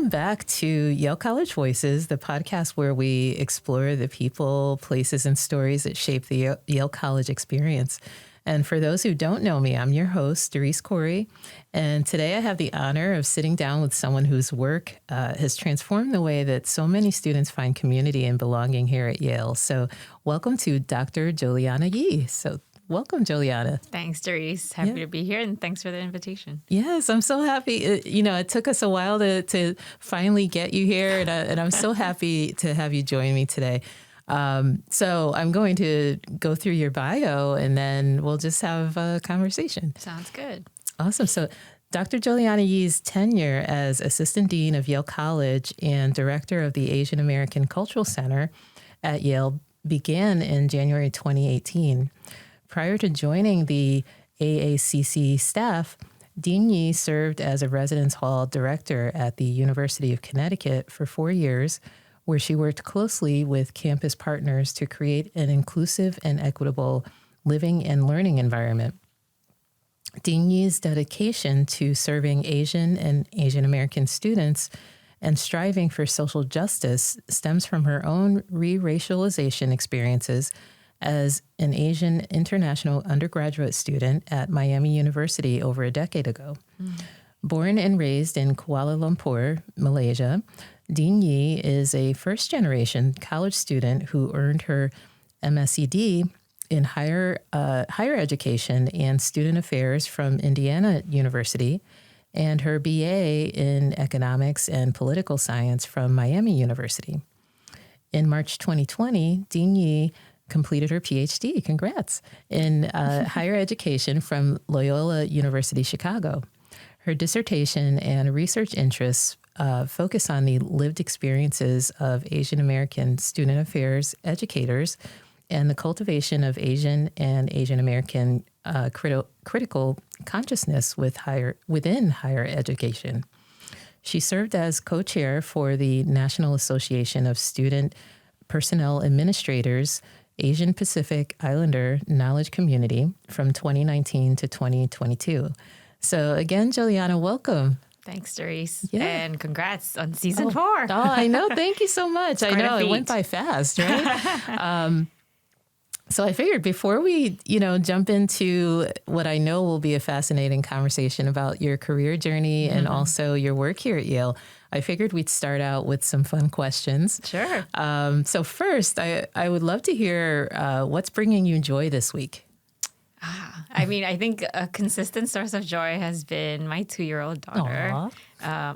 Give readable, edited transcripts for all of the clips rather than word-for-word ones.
Welcome back to Yale College Voices, the podcast where we explore the people, places, and stories that shape the Yale College experience. And for those who don't know me, I'm your host, Darice Corey. And today I have the honor of sitting down with someone whose work has transformed the way that so many students find community and belonging here at Yale. So welcome to Dr. Joliana Yee. So welcome, Joliana. Thanks, Darice. Happy to be here, and thanks for the invitation. Yes, I'm so happy. It took us a while to finally get you here, and I'm so happy to have you join me today. So I'm going to go through your bio, and then we'll just have a conversation. Sounds good. Awesome. So Dr. Joliana Yee's tenure as Assistant Dean of Yale College and Director of the Asian American Cultural Center at Yale began in January 2018. Prior to joining the AACC staff, Dean Yee served as a residence hall director at the University of Connecticut for 4 years, where she worked closely with campus partners to create an inclusive and equitable living and learning environment. Dean Yee's dedication to serving Asian and Asian American students and striving for social justice stems from her own re-racialization experiences as an Asian international undergraduate student at Miami University over a decade ago. Born and raised in Kuala Lumpur, Malaysia, Dean Yee is a first-generation college student who earned her MSED in higher education and student affairs from Indiana University and her BA in economics and political science from Miami University. In March 2020, Dean Yee completed her PhD, congrats, in higher education from Loyola University, Chicago. Her dissertation and research interests focus on the lived experiences of Asian American student affairs educators and the cultivation of Asian and Asian American critical consciousness within higher education. She served as co-chair for the National Association of Student Personnel Administrators Asian Pacific Islander Knowledge Community from 2019 to 2022. So again, Joliana, welcome. Thanks, Darice. Yeah. And congrats on season 4. Oh, I know. Thank you so much. I know it went by fast, right? So I figured before we, jump into what I know will be a fascinating conversation about your career journey and also your work here at Yale, I figured we'd start out with some fun questions. Sure. So first, I would love to hear what's bringing you joy this week. I think a consistent source of joy has been my 2-year-old daughter.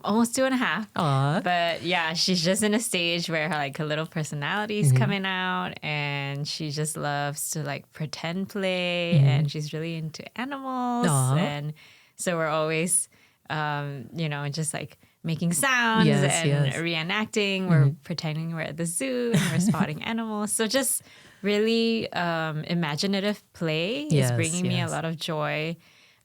Almost 2.5. Aww. But yeah, she's just in a stage where her little personality is coming out, and she just loves to pretend play, and she's really into animals. Aww. And so we're always, just making sounds and reenacting. We're pretending we're at the zoo and we're spotting animals. So just really imaginative play is bringing me a lot of joy.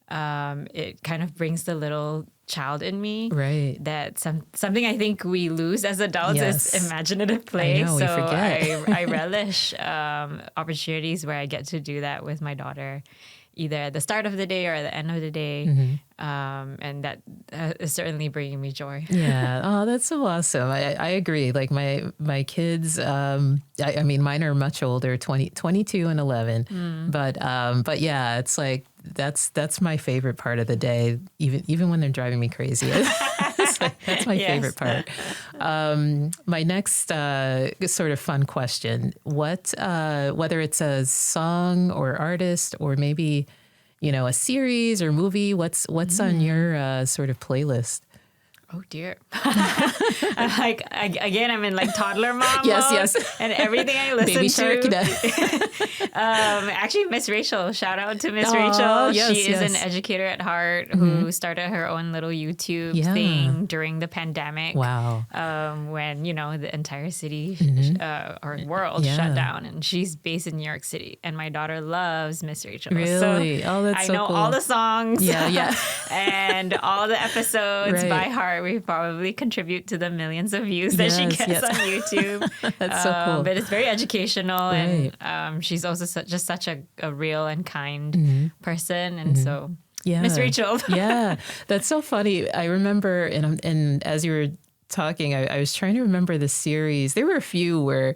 It kind of brings the little child in me. Right. That something I think we lose as adults is imaginative play. I know, we forget. I relish opportunities where I get to do that with my daughter, either at the start of the day or at the end of the day. And that is certainly bringing me joy. Yeah. Oh, that's so awesome. I agree. My kids, mine are much older, 22 and 11. But yeah, it's that's my favorite part of the day, even when they're driving me crazy. That's my favorite part. My next sort of fun question, whether it's a song or artist or maybe, a series or movie, what's on your sort of playlist? Oh dear. I'm in toddler mom mode. Yes. And everything I listen Baby Shark, to. Actually, Miss Rachel. Shout out to Miss Rachel. Yes, she is an educator at heart who started her own little YouTube thing during the pandemic. Wow. When, the entire city or world shut down. And she's based in New York City. And my daughter loves Miss Rachel. Really? So that's so cool. I know all the songs. Yeah. And all the episodes by heart. We probably contribute to the millions of views that she gets on YouTube. That's so cool. But it's very educational, and she's also such a real and kind person, and so Miss Rachel. Yeah, that's so funny. I remember, and as you were talking, I was trying to remember the series. There were a few where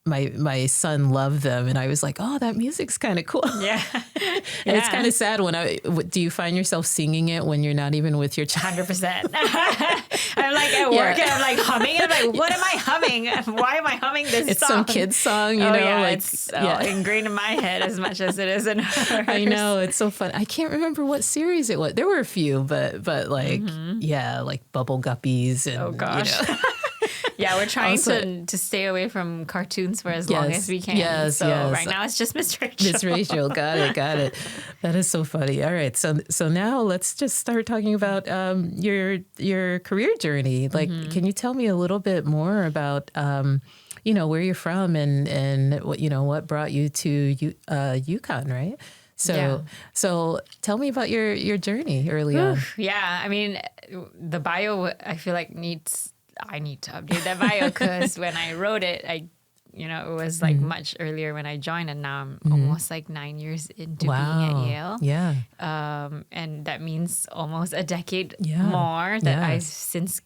my son loved them, and I was like, oh, that music's kind of cool. Yeah. And it's kind of sad do you find yourself singing it when you're not even with your child? 100%. I'm like at work and I'm like humming. And I'm like, what am I humming? Why am I humming this it's song? Some kid's song, you know? Yeah, like, it's ingrained in my head as much as it is in hers. I know, it's so fun. I can't remember what series it was. There were a few, but like, like Bubble Guppies. And, oh, gosh. You know. Yeah, we're trying to stay away from cartoons for as long as we can. Yes. Right now it's just Miss Rachel. Miss Rachel, got it. That is so funny. All right, so now let's just start talking about your career journey. Like, can you tell me a little bit more about where you're from and what brought you to UConn, right? So tell me about your journey early on. Yeah, I mean, the bio I feel like I need to update that bio because when I wrote it, it was like much earlier when I joined, and now I'm almost like 9 years into being at Yale. Yeah. And that means almost a decade more that I've since,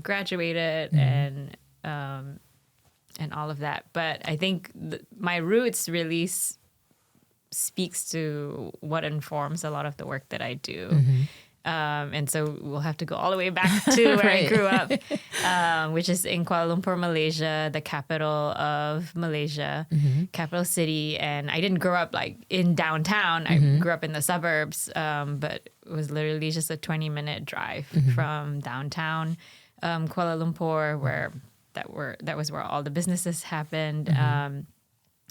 graduated and all of that. But I think my roots really speaks to what informs a lot of the work that I do. And so we'll have to go all the way back to where I grew up, which is in Kuala Lumpur, Malaysia, the capital of Malaysia, capital city. And I didn't grow up like in downtown. I grew up in the suburbs, but it was literally just a 20-minute drive from downtown Kuala Lumpur, where that was where all the businesses happened.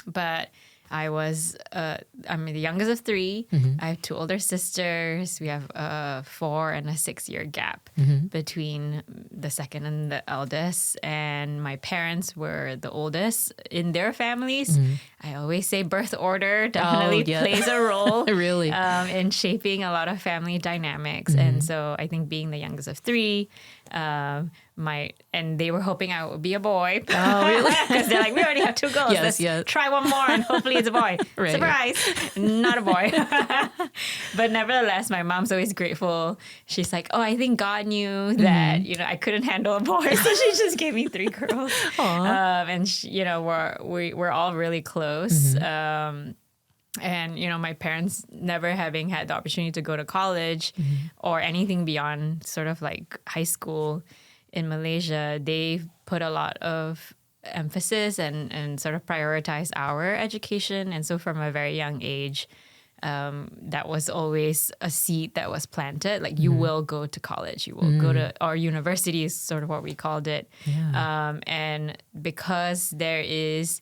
But I'm the youngest of three. I have two older sisters. We have a 4 and a 6 year gap between the second and the eldest. And my parents were the oldest in their families. I always say birth order definitely plays a role really in shaping a lot of family dynamics. And so I think being the youngest of three, and they were hoping I would be a boy. Oh, really? Because they're like, we already have 2 girls. Let's try one more and hopefully it's a boy. Right. Surprise! Not a boy. But nevertheless, my mom's always grateful. She's like, oh, I think God knew that, I couldn't handle a boy. So she just gave me 3 girls. And, we're all really close. And, my parents never having had the opportunity to go to college or anything beyond sort of like high school in Malaysia, they've put a lot of emphasis and sort of prioritized our education. And so from a very young age, that was always a seed that was planted. Like, you will go to college, you will go to, or university is sort of what we called it. Yeah. And because there is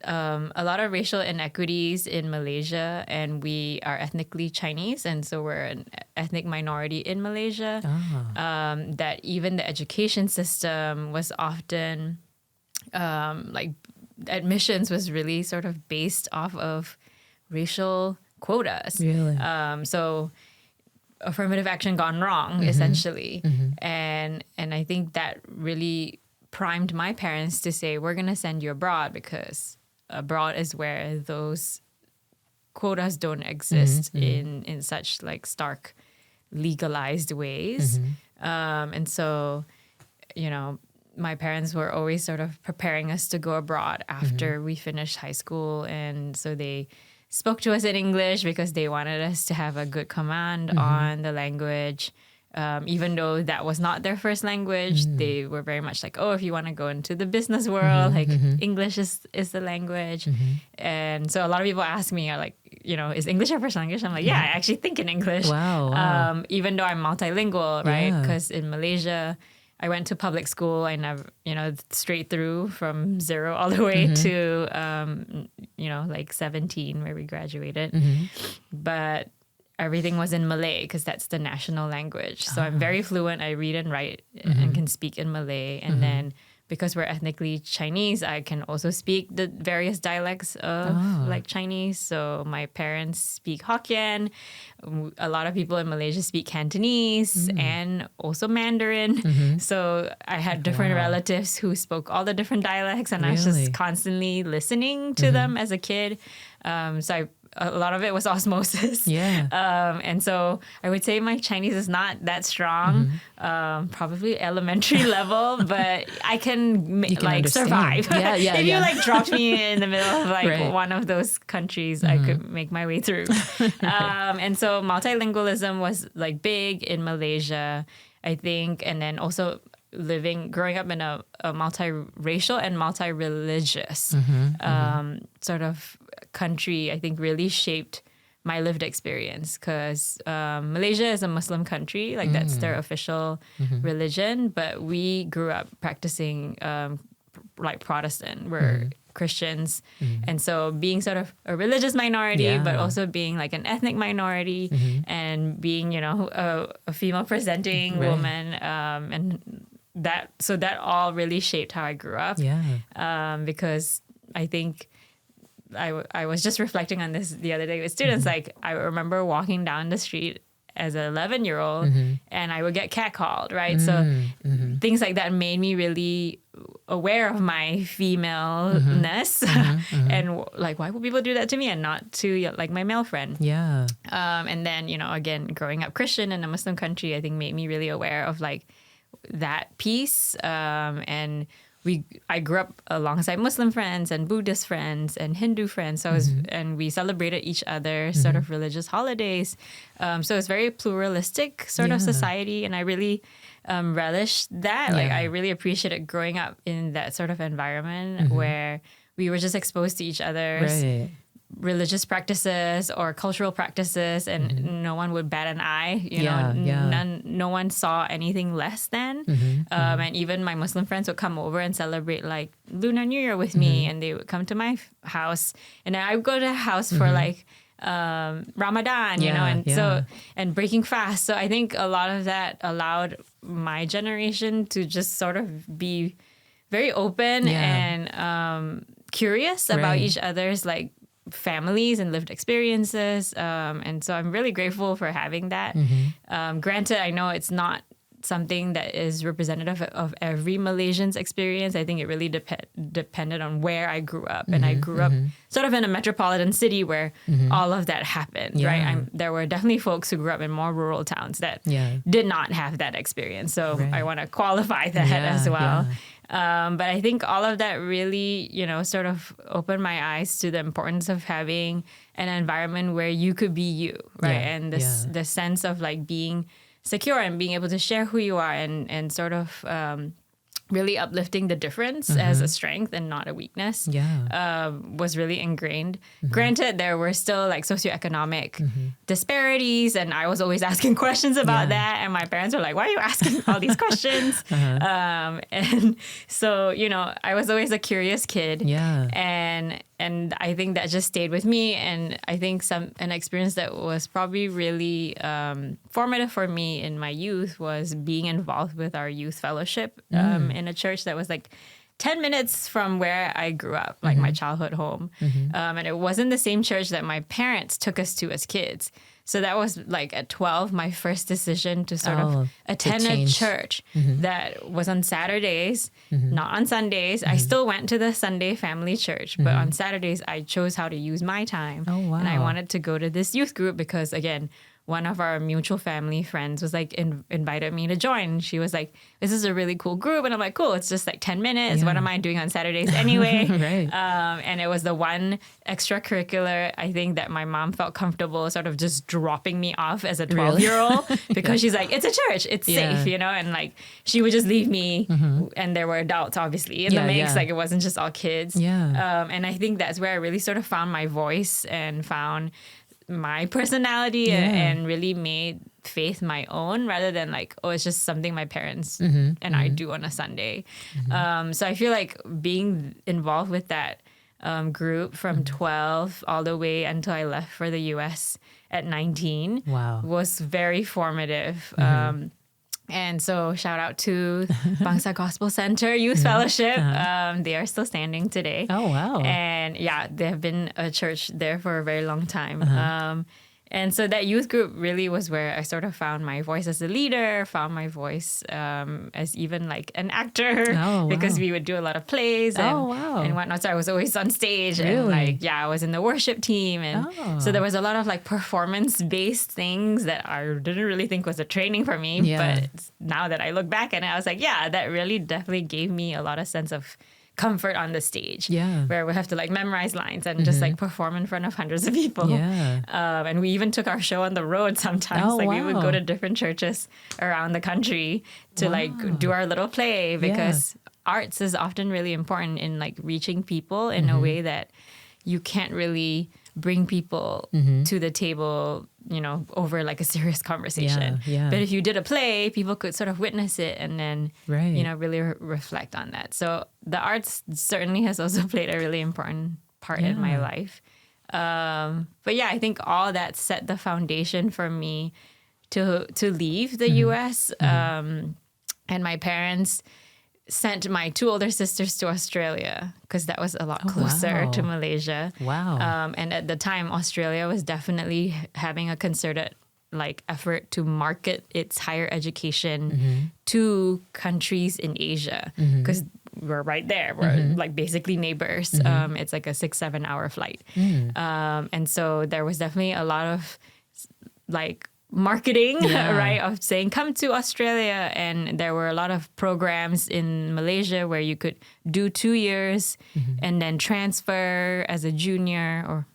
a lot of racial inequities in Malaysia, and we are ethnically Chinese, and so we're an ethnic minority in Malaysia, that even the education system was often like admissions was really sort of based off of racial quotas. Really? So affirmative action gone wrong, essentially. And I think that really primed my parents to say, we're going to send you abroad, because abroad is where those quotas don't exist in such like stark legalized ways. And so, my parents were always sort of preparing us to go abroad after we finished high school. And so they spoke to us in English because they wanted us to have a good command on the language. Even though that was not their first language, they were very much like, oh, if you want to go into the business world, like English is the language. And so a lot of people ask me, are like, is English your first language? I'm like, yeah, I actually think in English. Wow. Even though I'm multilingual, right? Because in Malaysia, I went to public school. I never, straight through from 0 all the way to, like 17 where we graduated. But everything was in Malay because that's the national language. So I'm very fluent. I read and write and can speak in Malay. And then because we're ethnically Chinese, I can also speak the various dialects of like Chinese. So my parents speak Hokkien. A lot of people in Malaysia speak Cantonese and also Mandarin. So I had different relatives who spoke all the different dialects, and I was just constantly listening to them as a kid. So a lot of it was osmosis. Yeah. And so I would say my Chinese is not that strong, probably elementary level, but I can like survive. Yeah, yeah, if yeah. you like dropped me in the middle of like Right. one of those countries, I could make my way through. And so multilingualism was like big in Malaysia, I think, and then also growing up in a multiracial and multi-religious sort of country, I think really shaped my lived experience, because Malaysia is a Muslim country, like that's their official religion, but we grew up practicing like Protestant, we're Christians, and so being sort of a religious minority, but also being like an ethnic minority, and being, you know, a female presenting woman, and that all really shaped how I grew up. Because I think I was just reflecting on this the other day with students. Like, I remember walking down the street as an 11-year-old and I would get catcalled, right? So things like that made me really aware of my femaleness and like, why would people do that to me and not to like my male friend? Yeah. And then, you know, again, growing up Christian in a Muslim country, I think made me really aware of like that piece. And I grew up alongside Muslim friends and Buddhist friends and Hindu friends. So and we celebrated each other's sort of religious holidays. So it's very pluralistic sort of society. And I really relished that. Like, I really appreciated growing up in that sort of environment where we were just exposed to each other's religious practices or cultural practices, and no one would bat an eye, you know, no one saw anything less than. And even my Muslim friends would come over and celebrate like Lunar New Year with me, and they would come to my house, and then I would go to the house for like Ramadan, you know, and so, and breaking fast. So I think a lot of that allowed my generation to just sort of be very open and curious about each other's like families and lived experiences, and so I'm really grateful for having that. Granted, I know it's not something that is representative of every Malaysian's experience. I think it really depended on where I grew up, and I grew up sort of in a metropolitan city where all of that happened, right? There were definitely folks who grew up in more rural towns that did not have that experience, so I want to qualify that as well. But I think all of that really, you know, sort of opened my eyes to the importance of having an environment where you could be you, right? And this the sense of like being secure and being able to share who you are, and sort of really uplifting the difference as a strength and not a weakness was really ingrained. Granted, there were still like socioeconomic disparities, and I was always asking questions about that, and my parents were like, why are you asking all these questions? And so, you know, I was always a curious kid, and I think that just stayed with me. And I think an experience that was probably really formative for me in my youth was being involved with our youth fellowship in a church that was like 10 minutes from where I grew up, like my childhood home. And it wasn't the same church that my parents took us to as kids. So that was like at 12, my first decision to sort of attend a church that was on Saturdays, not on Sundays. I still went to the Sunday family church, but on Saturdays, I chose how to use my time. And I wanted to go to this youth group because, again, one of our mutual family friends was like invited me to join. She was like, this is a really cool group. And I'm like, cool, it's just like 10 minutes. What am I doing on Saturdays anyway? And it was the one extracurricular, I think, that my mom felt comfortable sort of just dropping me off as a 12-year-old because she's like, it's a church, it's safe, you know? And like, she would just leave me, and there were adults obviously in the mix, like it wasn't just all kids. And I think that's where I really sort of found my voice and found my personality and really made faith my own, rather than like, oh, it's just something my parents and I do on a Sunday. So I feel like being involved with that group from 12 all the way until I left for the US at 19 was very formative. And so shout out to Bangsa Gospel Center Youth Fellowship. They are still standing today. Oh, wow. And yeah, they have been a church there for a very long time. And so that youth group really was where I sort of found my voice as a leader, found my voice as even like an actor, because we would do a lot of plays and whatnot. So I was always on stage and like, I was in the worship team. And so there was a lot of like performance-based things that I didn't really think was a training for me. But now that I look back at it, I was like, that really definitely gave me a lot of sense of comfort on the stage, where we have to like memorize lines and just like perform in front of hundreds of people. And we even took our show on the road sometimes. We would go to different churches around the country to like do our little play, because arts is often really important in like reaching people in a way that you can't really bring people to the table, you know, over like a serious conversation. But if you did a play, people could sort of witness it and then, you know, really reflect on that. So the arts certainly has also played a really important part in my life. But I think all that set the foundation for me to leave the US. And my parents sent my 2 older sisters to Australia because that was a lot closer to Malaysia. And at the time, Australia was definitely having a concerted like effort to market its higher education to countries in Asia, because we're right there. We're like basically neighbors. It's like a 6-7 hour flight. And so there was definitely a lot of like marketing, right, of saying, come to Australia. And there were a lot of programs in Malaysia where you could do 2 years and then transfer as a junior, or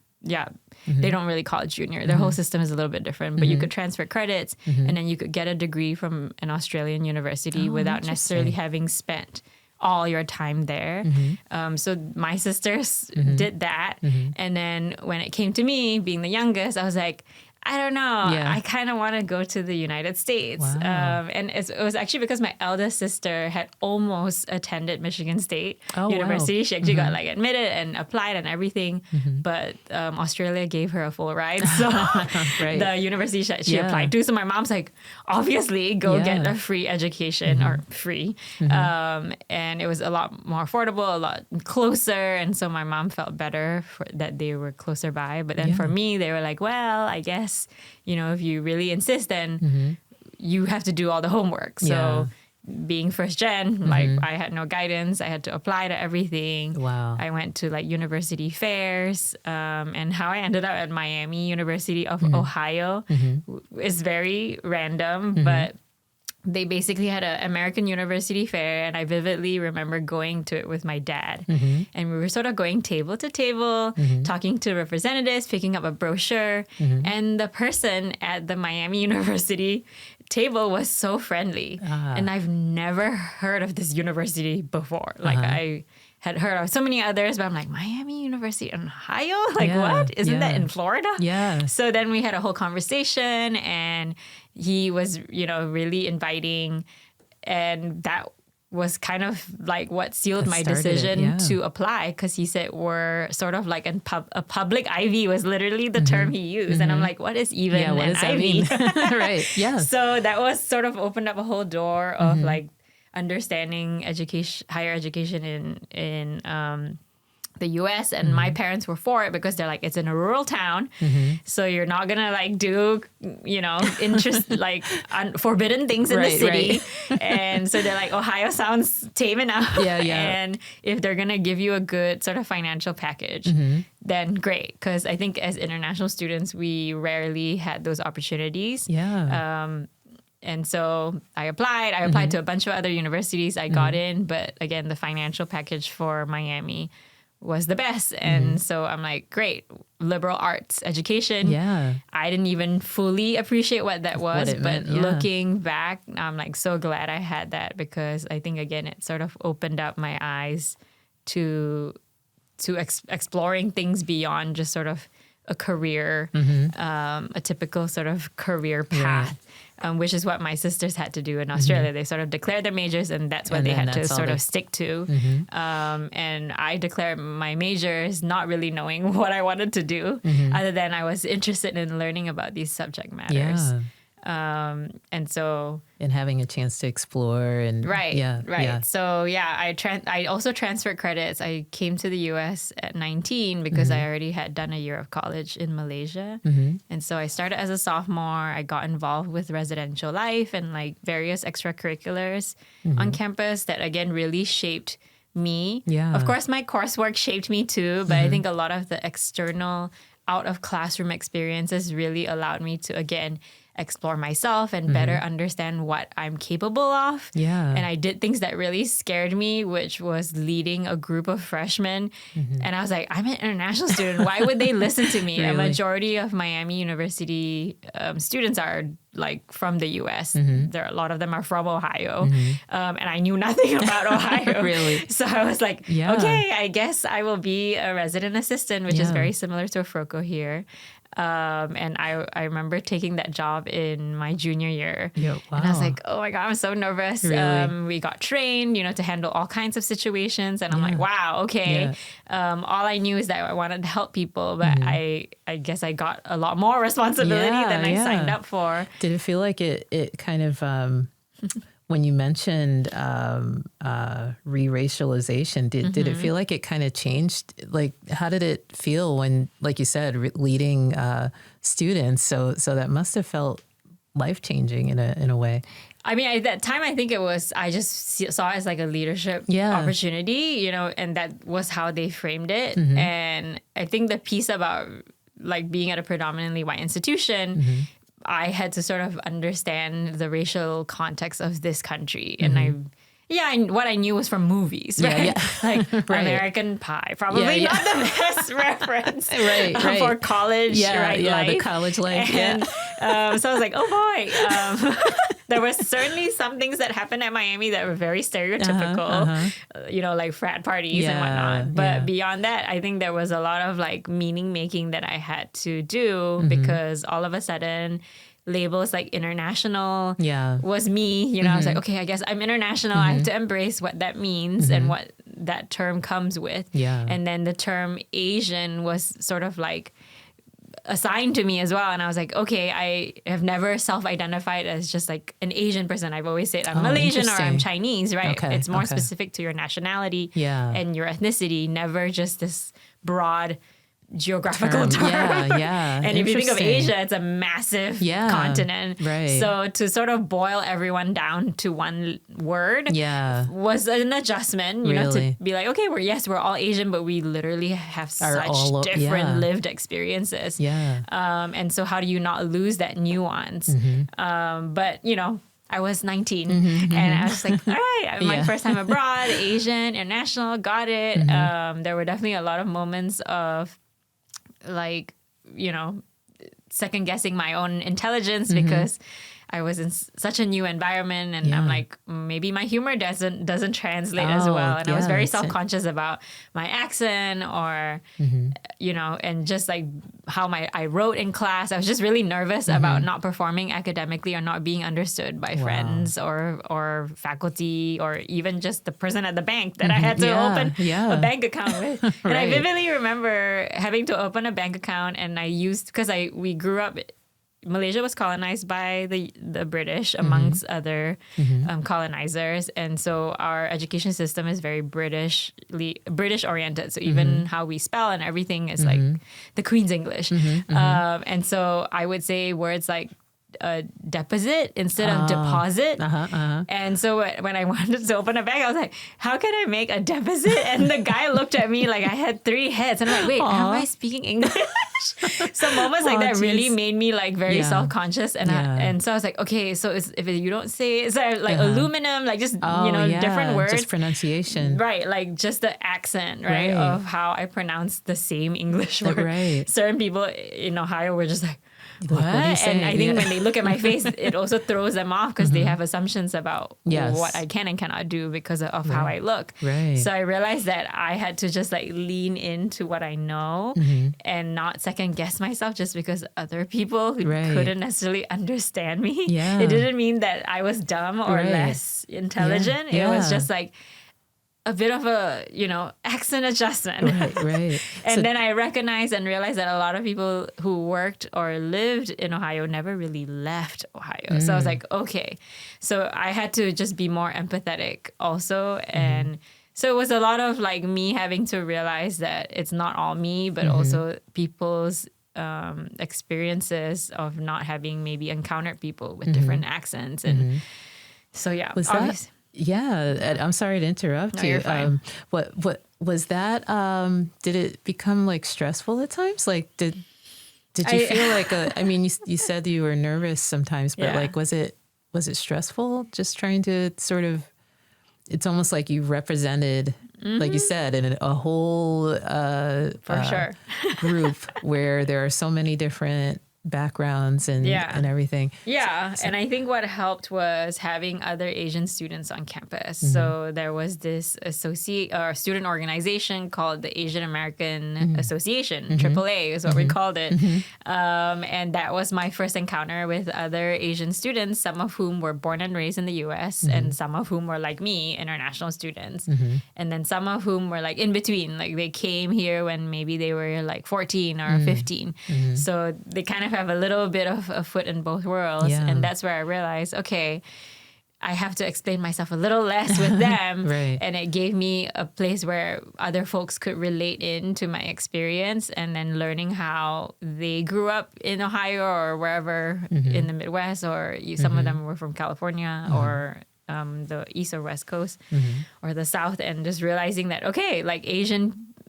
they don't really call it junior. Their whole system is a little bit different, but you could transfer credits and then you could get a degree from an Australian university without necessarily having spent all your time there. So my sisters did that. And then when it came to me being the youngest, I was like, I don't know. I kind of want to go to the United States. And it was actually because my eldest sister had almost attended Michigan State University. She actually got like admitted and applied and everything. But Australia gave her a full ride. So the university she applied to. So my mom's like, obviously go get a free education, or free. And it was a lot more affordable, a lot closer. And so my mom felt better that they were closer by. But then for me, they were like, well, I guess, you know, if you really insist, then you have to do all the homework. So being first gen, like I had no guidance. I had to apply to everything. I went to like university fairs, and how I ended up at Miami University of Ohio is very random, but they basically had an American University fair, and I vividly remember going to it with my dad. And we were sort of going table to table, talking to representatives, picking up a brochure. And the person at the Miami University table was so friendly. And I've never heard of this university before. Like I had heard of so many others, but I'm like, Miami University in Ohio? Like what? Isn't that in Florida? So then we had a whole conversation, and he was, you know, really inviting, and that was kind of like what sealed my decision to apply, because he said we're sort of like a public Ivy was literally the term he used. And I'm like, what is even an Ivy? So that was sort of opened up a whole door of like understanding education, higher education in the US. And my parents were for it because they're like, it's in a rural town, so you're not gonna like do, you know, interest like forbidden things in the city. And so they're like, Ohio sounds tame enough. And if they're gonna give you a good sort of financial package, then great, because I think as international students we rarely had those opportunities. And so I applied to a bunch of other universities. I got in, but again, the financial package for Miami was the best. And so I'm like, great, liberal arts education. I didn't even fully appreciate what that was, but looking back, I'm like so glad I had that, because I think, again, it sort of opened up my eyes to exploring things beyond just sort of a career, a typical sort of career path. Which is what my sisters had to do in Australia. They sort of declared their majors, and that's what they had to sort of stick to. And I declared my majors not really knowing what I wanted to do, other than I was interested in learning about these subject matters. And so... And having a chance to explore and... Right. Yeah. So I also transferred credits. I came to the US at 19 because I already had done a year of college in Malaysia. And so I started as a sophomore. I got involved with residential life and like various extracurriculars on campus that again really shaped me. Yeah. Of course, my coursework shaped me too, but I think a lot of the external out of classroom experiences really allowed me to, again, explore myself and better understand what I'm capable of. Yeah. And I did things that really scared me, which was leading a group of freshmen. And I was like, I'm an international student. Why would they listen to me? Really? A majority of Miami University students are like from the US. A lot of them are from Ohio. And I knew nothing about Ohio. Really? So I was like, okay, I guess I will be a resident assistant, which is very similar to a FROCO here. And I remember taking that job in my junior year. Wow. And I was like, oh my God, I'm so nervous. Really? We got trained, to handle all kinds of situations. And I'm like, wow, okay. All I knew is that I wanted to help people, but I guess I got a lot more responsibility than I signed up for. Did it feel like it kind of, when you mentioned re-racialization, did it feel like it kind of changed? Like, how did it feel when, like you said, leading students? So that must have felt life-changing in a way. I mean, at that time, I think I just saw it as like a leadership opportunity, and that was how they framed it. And I think the piece about like being at a predominantly white institution, I had to sort of understand the racial context of this country. And what I knew was from movies, right? Like American Pie, probably not the best reference for college, life. The college life. And, so I was like, oh boy. There were certainly some things that happened at Miami that were very stereotypical, like frat parties and whatnot. But beyond that, I think there was a lot of like meaning making that I had to do because all of a sudden labels like international was me. I was like, okay, I guess I'm international. I have to embrace what that means and what that term comes with. And then the term Asian was sort of like assigned to me as well. And I was like, okay, I have never self-identified as just like an Asian person. I've always said I'm Malaysian or I'm Chinese, right? Okay, it's more specific to your nationality and your ethnicity, never just this broad geographical term. And if you think of Asia, it's a massive continent. Right. So to sort of boil everyone down to one word was an adjustment, to be like, okay, we're all Asian, but we literally have such different lived experiences. And so how do you not lose that nuance? But, I was 19 and I was like, all right, my first time abroad, Asian, international, got it. There were definitely a lot of moments of like, second guessing my own intelligence because I was in such a new environment and I'm like, maybe my humor doesn't translate as well. And I was very self-conscious about my accent or, and just like how I wrote in class. I was just really nervous about not performing academically or not being understood by friends or faculty or even just the person at the bank that I had to open a bank account with. And I vividly remember having to open a bank account and I used, because we grew up, Malaysia was colonized by the British amongst other colonizers. And so our education system is very British oriented. So even how we spell and everything is like the Queen's English. And so I would say words like deposit instead of deposit. And so when I wanted to open a bank, I was like, how can I make a deposit? And the guy looked at me like I had 3 heads. And I'm like, wait, am I speaking English? Some moments like that really made me like very self-conscious. And so I was like, okay, so if you don't say it's like aluminum, like just, different words. Just pronunciation. Right. Like just the accent, right? Of how I pronounce the same English word. Certain people in Ohio were just like, what? And I think when they look at my face, it also throws them off because they have assumptions about what I can and cannot do because of how I look. So I realized that I had to just like lean into what I know and not second guess myself just because other people couldn't necessarily understand me. It didn't mean that I was dumb or less intelligent. It was just like, a bit of a, accent adjustment. Right. And then I recognized and realized that a lot of people who worked or lived in Ohio never really left Ohio. So I was like, okay. So I had to just be more empathetic also. And so it was a lot of like me having to realize that it's not all me, but also people's experiences of not having maybe encountered people with different accents. And so, yeah. Was that... Yeah, I'm sorry to interrupt No, you. you're fine. What was that? Did it become like stressful at times? Like, did you feel like I mean, you said you were nervous sometimes, but like, was it stressful? Just trying to sort of, it's almost like you represented, like you said, in a whole For sure. group where there are so many different backgrounds and everything. Yeah. And I think what helped was having other Asian students on campus. So there was this student organization called the Asian American Association, AAA is what we called it. And that was my first encounter with other Asian students, some of whom were born and raised in the US and some of whom were like me, international students. And then some of whom were like in between, like they came here when maybe they were like 14 or 15. So they kind of have a little bit of a foot in both worlds. And that's where I realized, okay, I have to explain myself a little less with them. And it gave me a place where other folks could relate into my experience, and then learning how they grew up in Ohio or wherever in the Midwest, or some of them were from California or the East or West Coast or the South, and just realizing that, okay, like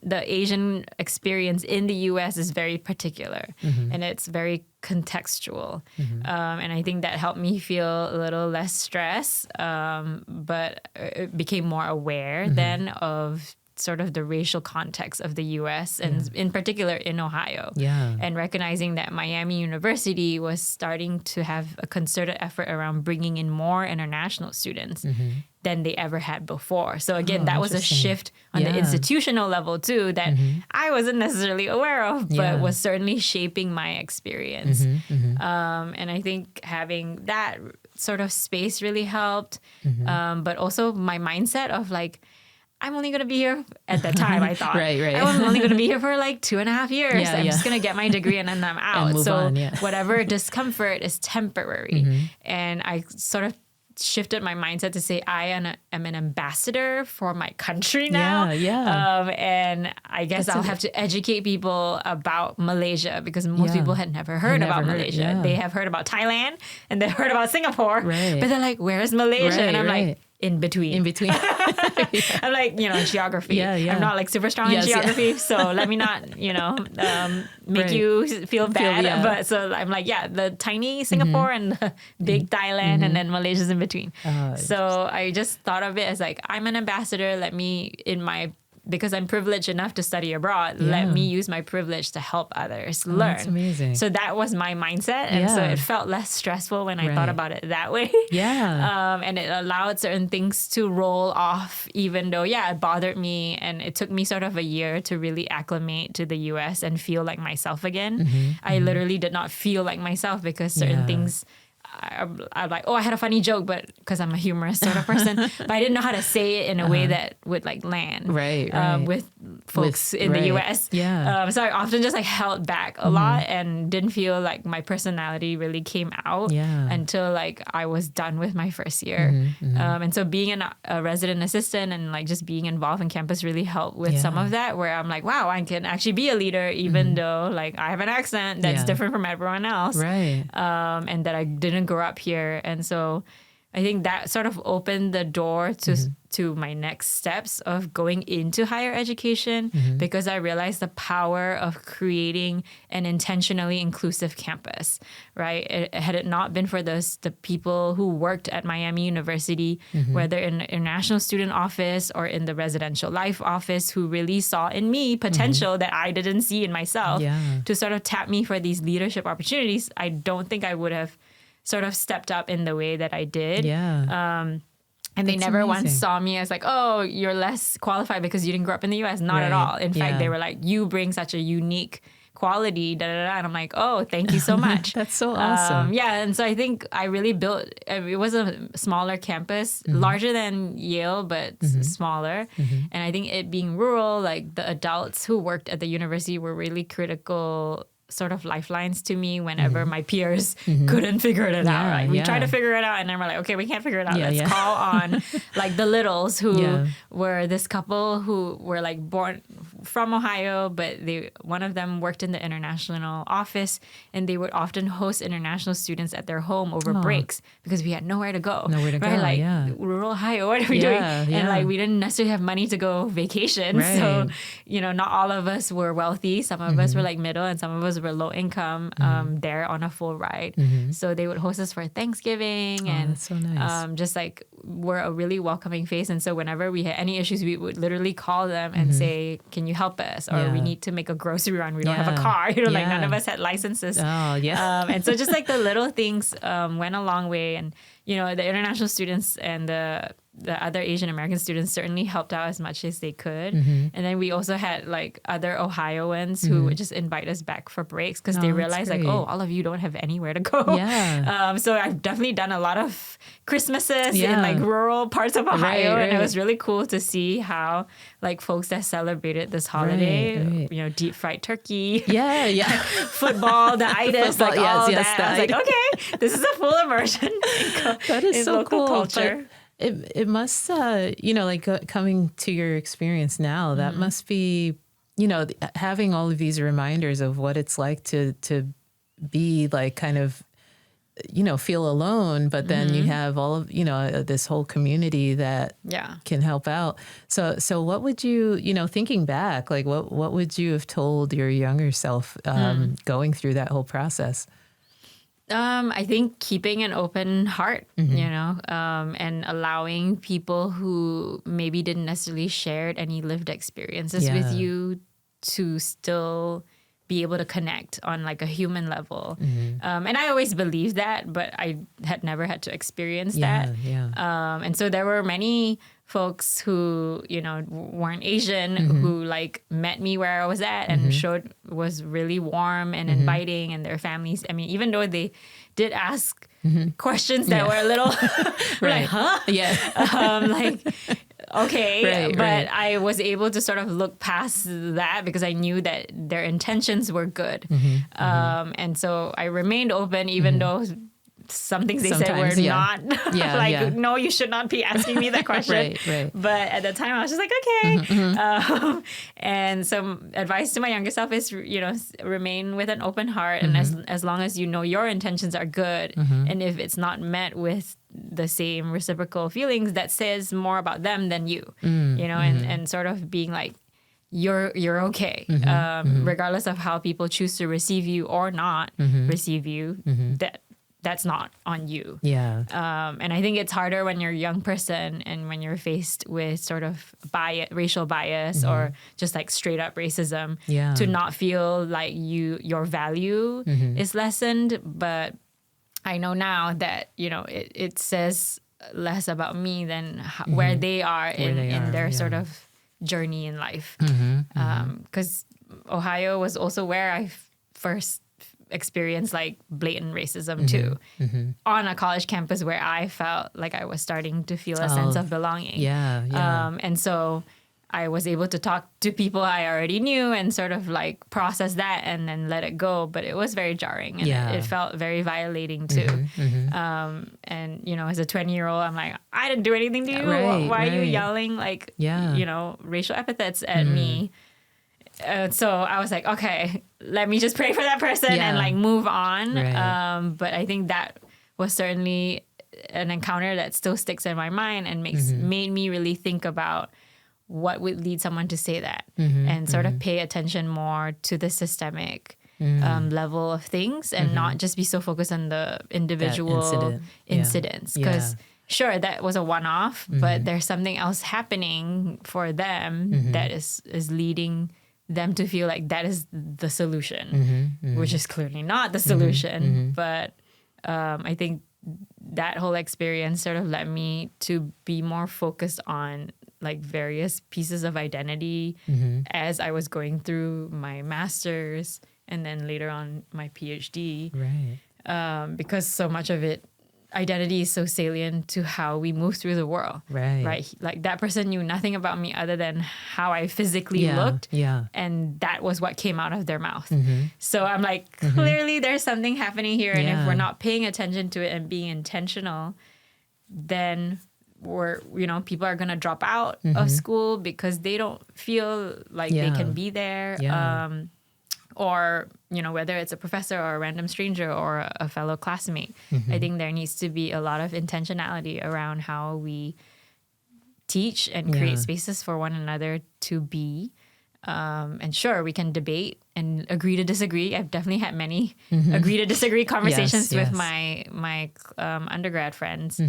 the Asian experience in the U.S. is very particular and it's very contextual. And I think that helped me feel a little less stress, but it became more aware then of sort of the racial context of the U.S. and in particular in Ohio. And recognizing that Miami University was starting to have a concerted effort around bringing in more international students than they ever had before. So again, that was a shift on the institutional level too that I wasn't necessarily aware of, but was certainly shaping my experience. And I think having that sort of space really helped. But also my mindset of like, I'm only going to be here at that time, I thought. I'm only going to be here for like 2.5 years. I'm just going to get my degree and then I'm out. So whatever discomfort is temporary. And I sort of shifted my mindset to say I am an ambassador for my country now. And I guess I'll have to educate people about Malaysia, because most people had never heard about Malaysia. They have heard about Thailand and they've heard about Singapore, but they're like, where's Malaysia? And I'm like, in between. I'm like, geography. I'm not like super strong in geography, so let me not, make you feel bad. But so I'm like, the tiny Singapore and the big Thailand, and then Malaysia's in between. So I just thought of it as like, I'm an ambassador. Let me, because I'm privileged enough to study abroad, let me use my privilege to help others learn. That's amazing. So that was my mindset. And so it felt less stressful when I thought about it that way. And it allowed certain things to roll off, even though, it bothered me. And it took me sort of a year to really acclimate to the US and feel like myself again. I literally did not feel like myself because certain things... I'm like, I had a funny joke, but because I'm a humorous sort of person, but I didn't know how to say it in a way that would like land with folks in the US. So I often just like held back a lot and didn't feel like my personality really came out until like I was done with my first year. And so being a resident assistant and like just being involved in campus really helped with some of that, where I'm like, wow, I can actually be a leader even though like I have an accent that's different from everyone else. And that I didn't grow up here. And so I think that sort of opened the door to my next steps of going into higher education, because I realized the power of creating an intentionally inclusive campus, right? Had it not been for the people who worked at Miami University, whether in the international student office or in the residential life office, who really saw in me potential that I didn't see in myself, to sort of tap me for these leadership opportunities, I don't think I would have sort of stepped up in the way that I did. And they never once saw me as like, oh, you're less qualified because you didn't grow up in the US. Not at all. In fact, they were like, you bring such a unique equality, da da da. And I'm like, oh, thank you so much. That's so awesome. And so I think I really built, it was a smaller campus, larger than Yale, but smaller. And I think it being rural, like the adults who worked at the university were really critical sort of lifelines to me whenever my peers couldn't figure it out. Like we tried to figure it out and then we're like, okay, we can't figure it out. Let's call on like the Littles who were this couple who were like born from Ohio, but one of them worked in the international office and they would often host international students at their home over breaks because we had nowhere to go. Like rural Ohio, what are we doing? And like we didn't necessarily have money to go vacation. Right. So, not all of us were wealthy. Some of us were like middle and some of us were low income there on a full ride. So they would host us for Thanksgiving and that's so nice. just like we're a really welcoming face. And so whenever we had any issues, we would literally call them and say, can you help us? Or we need to make a grocery run. We don't have a car. Like none of us had licenses. And so just like the little things went a long way. And, the international students and the other Asian American students certainly helped out as much as they could. And then we also had like other Ohioans who would just invite us back for breaks because they realized like, oh, all of you don't have anywhere to go. So I've definitely done a lot of Christmases in like rural parts of Ohio. And it was really cool to see how like folks that celebrated this holiday, deep fried turkey, football, the itis, like all that. I was like, okay, this is a full immersion that is in so local cool. culture. But it must, like coming to your experience now, that must be, having all of these reminders of what it's like to be like kind of, feel alone, but then you have all of, this whole community that can help out. So what would you, thinking back, like what would you have told your younger self going through that whole process? I think keeping an open heart, and allowing people who maybe didn't necessarily share any lived experiences with you to still be able to connect on like a human level. And I always believed that, but I had never had to experience that. And so there were many folks who, weren't Asian who like met me where I was at and was really warm and inviting, and their families. I mean, even though they did ask questions that were a little like, huh? Okay, but I was able to sort of look past that because I knew that their intentions were good. And so I remained open even though some things they said were not no, you should not be asking me that question. But at the time I was just like, okay. And some advice to my younger self is, remain with an open heart. And as long as your intentions are good, and if it's not met with the same reciprocal feelings, that says more about them than you, and sort of being like, you're okay, regardless of how people choose to receive you or not receive you, that's not on you. And I think it's harder when you're a young person and when you're faced with sort of racial bias or just like straight up racism to not feel like your value is lessened. But I know now that, it says less about me than where they are in their sort of journey in life. Because Ohio was also where I first experienced like blatant racism too, on a college campus where I felt like I was starting to feel a sense of belonging. And so I was able to talk to people I already knew and sort of like process that and then let it go. But it was very jarring and it felt very violating too. And, as a 20-year-old, I'm like, I didn't do anything to you. Why are you yelling like, racial epithets at me? So I was like, okay, let me just pray for that person and like move on. But I think that was certainly an encounter that still sticks in my mind and made me really think about what would lead someone to say that and sort of pay attention more to the systemic level of things and not just be so focused on the individual incidents. Because sure, that was a one-off, but there's something else happening for them that is leading them to feel like that is the solution, which is clearly not the solution. But I think that whole experience sort of led me to be more focused on like various pieces of identity as I was going through my master's and then later on my PhD. Right. Because so much of it, identity is so salient to how we move through the world. Right. Like that person knew nothing about me other than how I physically looked. Yeah. And that was what came out of their mouth. So I'm like, clearly there's something happening here. And if we're not paying attention to it and being intentional, then people are going to drop out of school because they don't feel like they can be there. Or, whether it's a professor or a random stranger or a fellow classmate, I think there needs to be a lot of intentionality around how we teach and create spaces for one another to be. And sure, we can debate and agree to disagree. I've definitely had many agree to disagree conversations with my undergrad friends.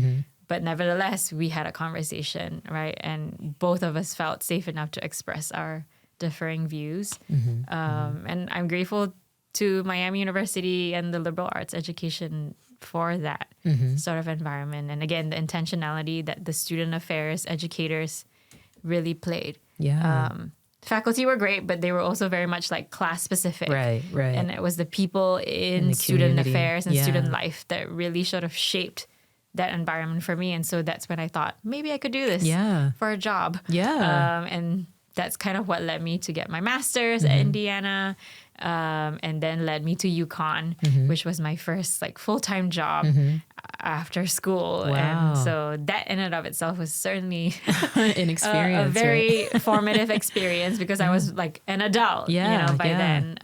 But nevertheless, we had a conversation, right? And both of us felt safe enough to express our differing views. And I'm grateful to Miami University and the liberal arts education for that sort of environment. And again, the intentionality that the student affairs educators really played. Faculty were great, but they were also very much like class specific. Right. And it was the people in the student affairs and student life that really sort of shaped that environment for me. And so that's when I thought, maybe I could do this for a job. And that's kind of what led me to get my master's at Indiana, and then led me to UConn, which was my first like full-time job after school. And so that in and of itself was certainly an experience, a very formative experience because I was like an adult, by then.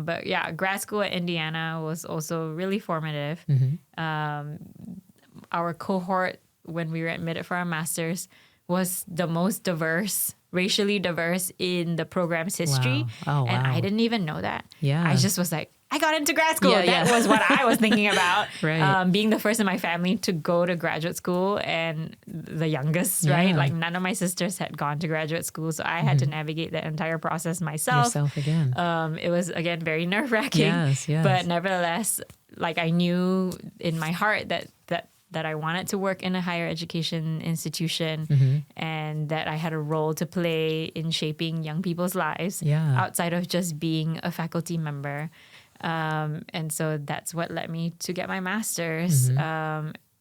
But grad school at Indiana was also really formative. Our cohort, when we were admitted for our master's, was the most diverse, racially diverse in the program's history. And I didn't even know that. I just was like, I got into grad school. That was what I was thinking about. Being the first in my family to go to graduate school and the youngest, right? Like none of my sisters had gone to graduate school. So I had to navigate that entire process myself. Yourself again. It was, again, very nerve-wracking. But nevertheless, like I knew in my heart that I wanted to work in a higher education institution and that I had a role to play in shaping young people's lives outside of just being a faculty member. And so that's what led me to get my master's.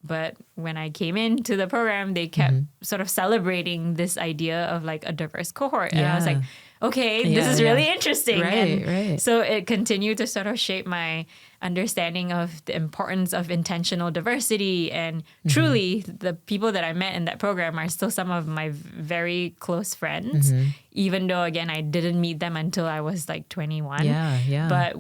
But when I came into the program, they kept sort of celebrating this idea of like a diverse cohort. And I was like, okay, this is really interesting. And so it continued to sort of shape my understanding of the importance of intentional diversity. And truly, the people that I met in that program are still some of my very close friends, even though, again, I didn't meet them until I was like 21. But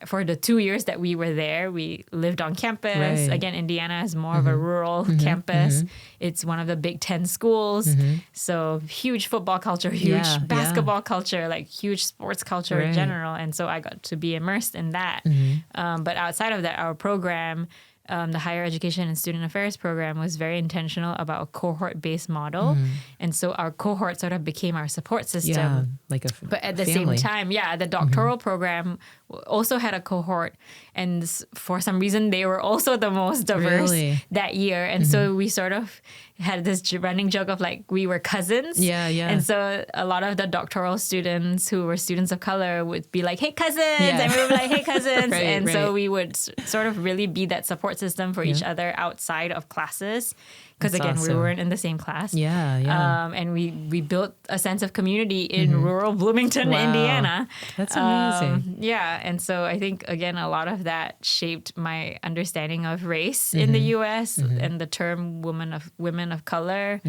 for the 2 years that we were there, we lived on campus. Again, Indiana is more of a rural campus. It's one of the Big 10 schools. So huge football culture, huge basketball culture, like huge sports culture in general. And so I got to be immersed in that. But outside of that, our program, the Higher Education and Student Affairs program, was very intentional about a cohort-based model. And so our cohort sort of became our support system. Like but at the same time, the doctoral program also had a cohort. And for some reason, they were also the most diverse that year. And so we sort of had this running joke of like, we were cousins. And so a lot of the doctoral students who were students of color would be like, hey, cousins. And we were like, hey, cousins. So we would sort of really be that support system for each other outside of classes. Because again, awesome. We weren't in the same class. And we built a sense of community in rural Bloomington, Indiana. That's amazing. And so I think, again, a lot of that shaped my understanding of race in the U.S. and the term women of color.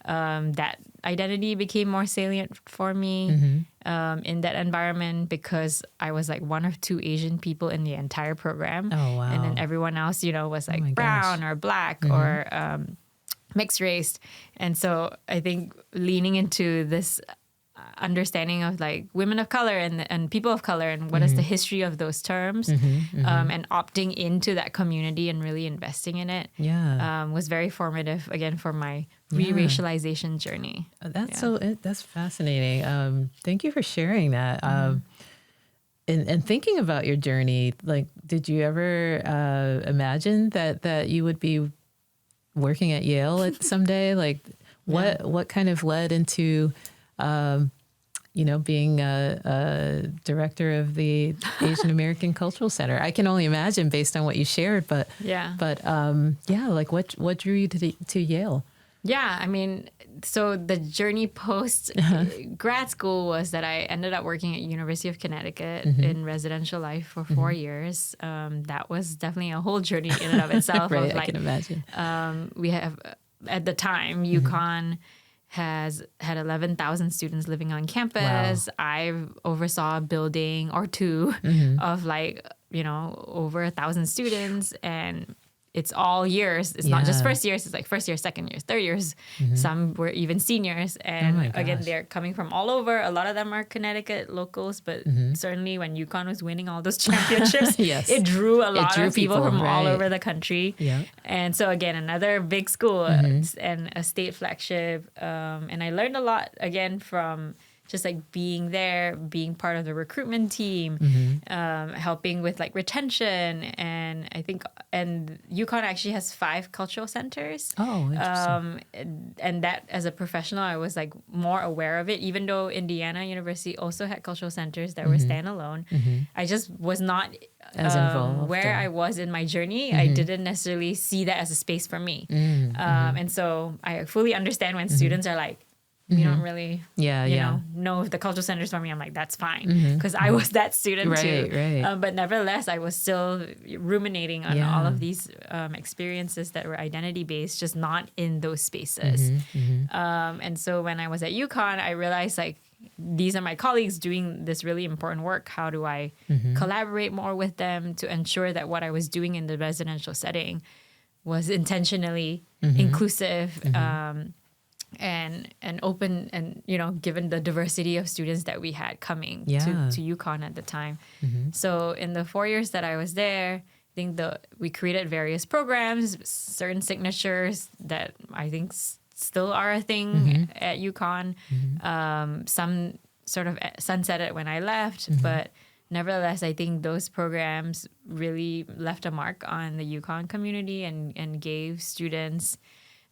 That identity became more salient for me in that environment because I was like one of 2 Asian people in the entire program. And then everyone else, was like brown or black or mixed race. And so I think leaning into this understanding of like women of color and people of color and what is the history of those terms and opting into that community and really investing in it was very formative, again, for my re-racialization journey. That's fascinating. Thank you for sharing that. And thinking about your journey, like, did you ever imagine that you would be working at Yale someday? Like, what kind of led into being a director of the Asian American Cultural Center. I can only imagine based on what you shared, but like what drew you to Yale? Yeah, I mean, so the journey post grad school was that I ended up working at University of Connecticut in residential life for 4 years. That was definitely a whole journey in and of itself. Right, of like, I can imagine. We have, at the time, UConn had 11,000 students living on campus. Wow. I oversaw a building or two of like, over 1,000 students, and it's all years. It's not just first years. It's like first year, second years, third years. Some were even seniors. And again, they're coming from all over. A lot of them are Connecticut locals, but certainly when UConn was winning all those championships, it drew a lot of people from all over the country. Yeah. And so again, another big school and a state flagship. And I learned a lot again from just like being there, being part of the recruitment team, helping with like retention. And I think, and UConn actually has 5 cultural centers. Oh, interesting. And that as a professional, I was like more aware of it, even though Indiana University also had cultural centers that were standalone. I just was not as involved where I was in my journey. I didn't necessarily see that as a space for me. And so I fully understand when students are like, you don't really, know if the cultural centers for me. I'm like, that's fine. Because I was that student too. Right. But nevertheless, I was still ruminating on all of these experiences that were identity-based, just not in those spaces. And so when I was at UConn, I realized like, these are my colleagues doing this really important work. How do I collaborate more with them to ensure that what I was doing in the residential setting was intentionally inclusive, and open, and given the diversity of students that we had coming to UConn at the time. So in the 4 years that I was there, I think we created various programs, certain signatures that I think still are a thing at UConn. Some sort of sunsetted when I left, but nevertheless, I think those programs really left a mark on the UConn community and gave students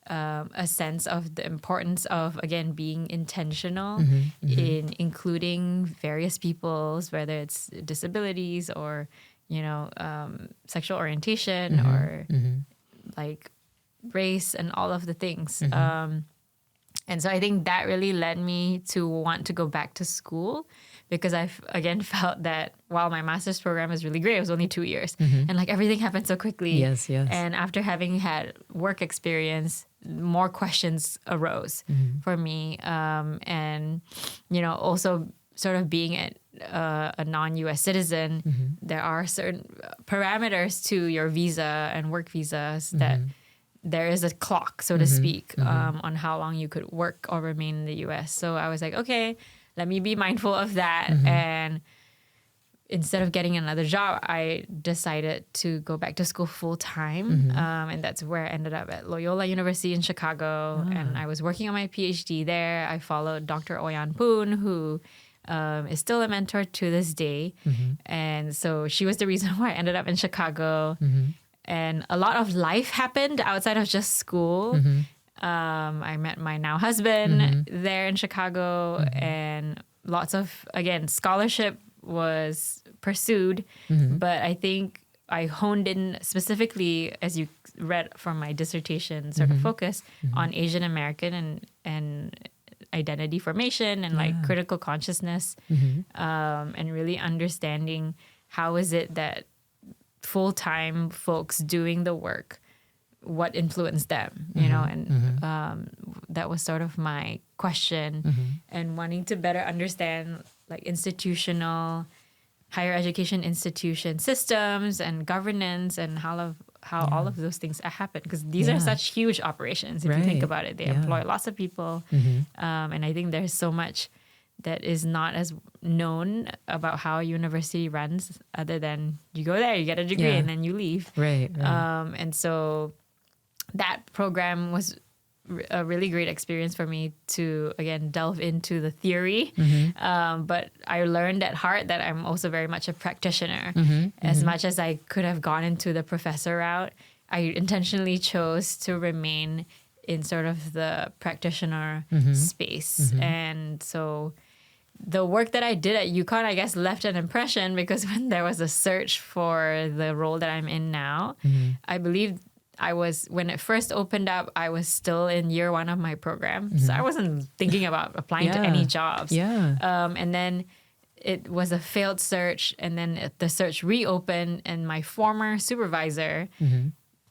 a sense of the importance of, again, being intentional in including various peoples, whether it's disabilities or, sexual orientation or like race and all of the things. And so I think that really led me to want to go back to school, because I've, again, felt that while my master's program is really great, it was only 2 years. And like everything happened so quickly. Yes. And after having had work experience, more questions arose for me. And, also sort of being a non-US citizen, there are certain parameters to your visa and work visas that there is a clock, so to speak, on how long you could work or remain in the US. So I was like, okay, let me be mindful of that. And instead of getting another job, I decided to go back to school full time. And that's where I ended up at Loyola University in Chicago. And I was working on my PhD there. I followed Dr. Oyan Poon, who is still a mentor to this day. And so she was the reason why I ended up in Chicago. And a lot of life happened outside of just school. I met my now husband there in Chicago, and lots of, again, scholarship was pursued. But I think I honed in specifically, as you read from my dissertation sort of focus, on Asian American and identity formation and like critical consciousness, and really understanding how is it that full-time folks doing the work, what influenced them, and that was sort of my question, and wanting to better understand like institutional, higher education institution systems and governance and how all of those things happen, because these are such huge operations if you think about it. They employ lots of people, and I think there's so much that is not as known about how a university runs, other than you go there, you get a degree, and then you leave. Right. And so that program was a really great experience for me to, again, delve into the theory. But I learned at heart that I'm also very much a practitioner. As much as I could have gone into the professor route, I intentionally chose to remain in sort of the practitioner space. And so the work that I did at UConn, I guess, left an impression, because when there was a search for the role that I'm in now, I believe when it first opened up, I was still in year 1 of my program. So I wasn't thinking about applying to any jobs. And then it was a failed search, and then the search reopened, and my former supervisor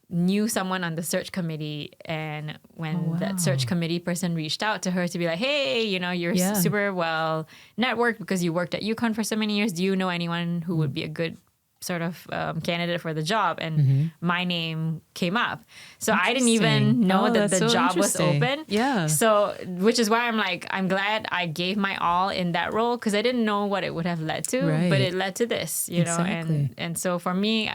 knew someone on the search committee, and when that search committee person reached out to her to be like, hey, you're super well networked because you worked at UConn for so many years, do you know anyone who would be a good sort of candidate for the job? And my name came up. So I didn't even know that the job was open. So, which is why I'm glad I gave my all in that role, because I didn't know what it would have led to, but it led to this, know, and so for me,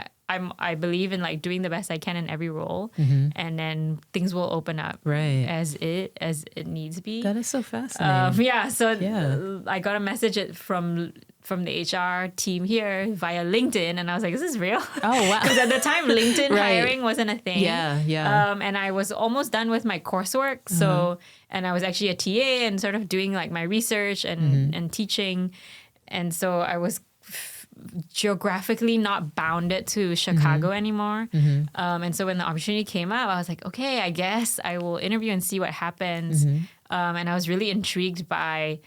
I believe in like doing the best I can in every role, and then things will open up as it needs to be. That is so fascinating. So I got a message from the HR team here via LinkedIn, and I was like, is this real? Oh, wow. Because at the time, LinkedIn hiring wasn't a thing. And I was almost done with my coursework. So, and I was actually a TA and sort of doing like my research and teaching. And so I was geographically not bounded to Chicago anymore. And so when the opportunity came up, I was like, okay, I guess I will interview and see what happens. And I was really intrigued by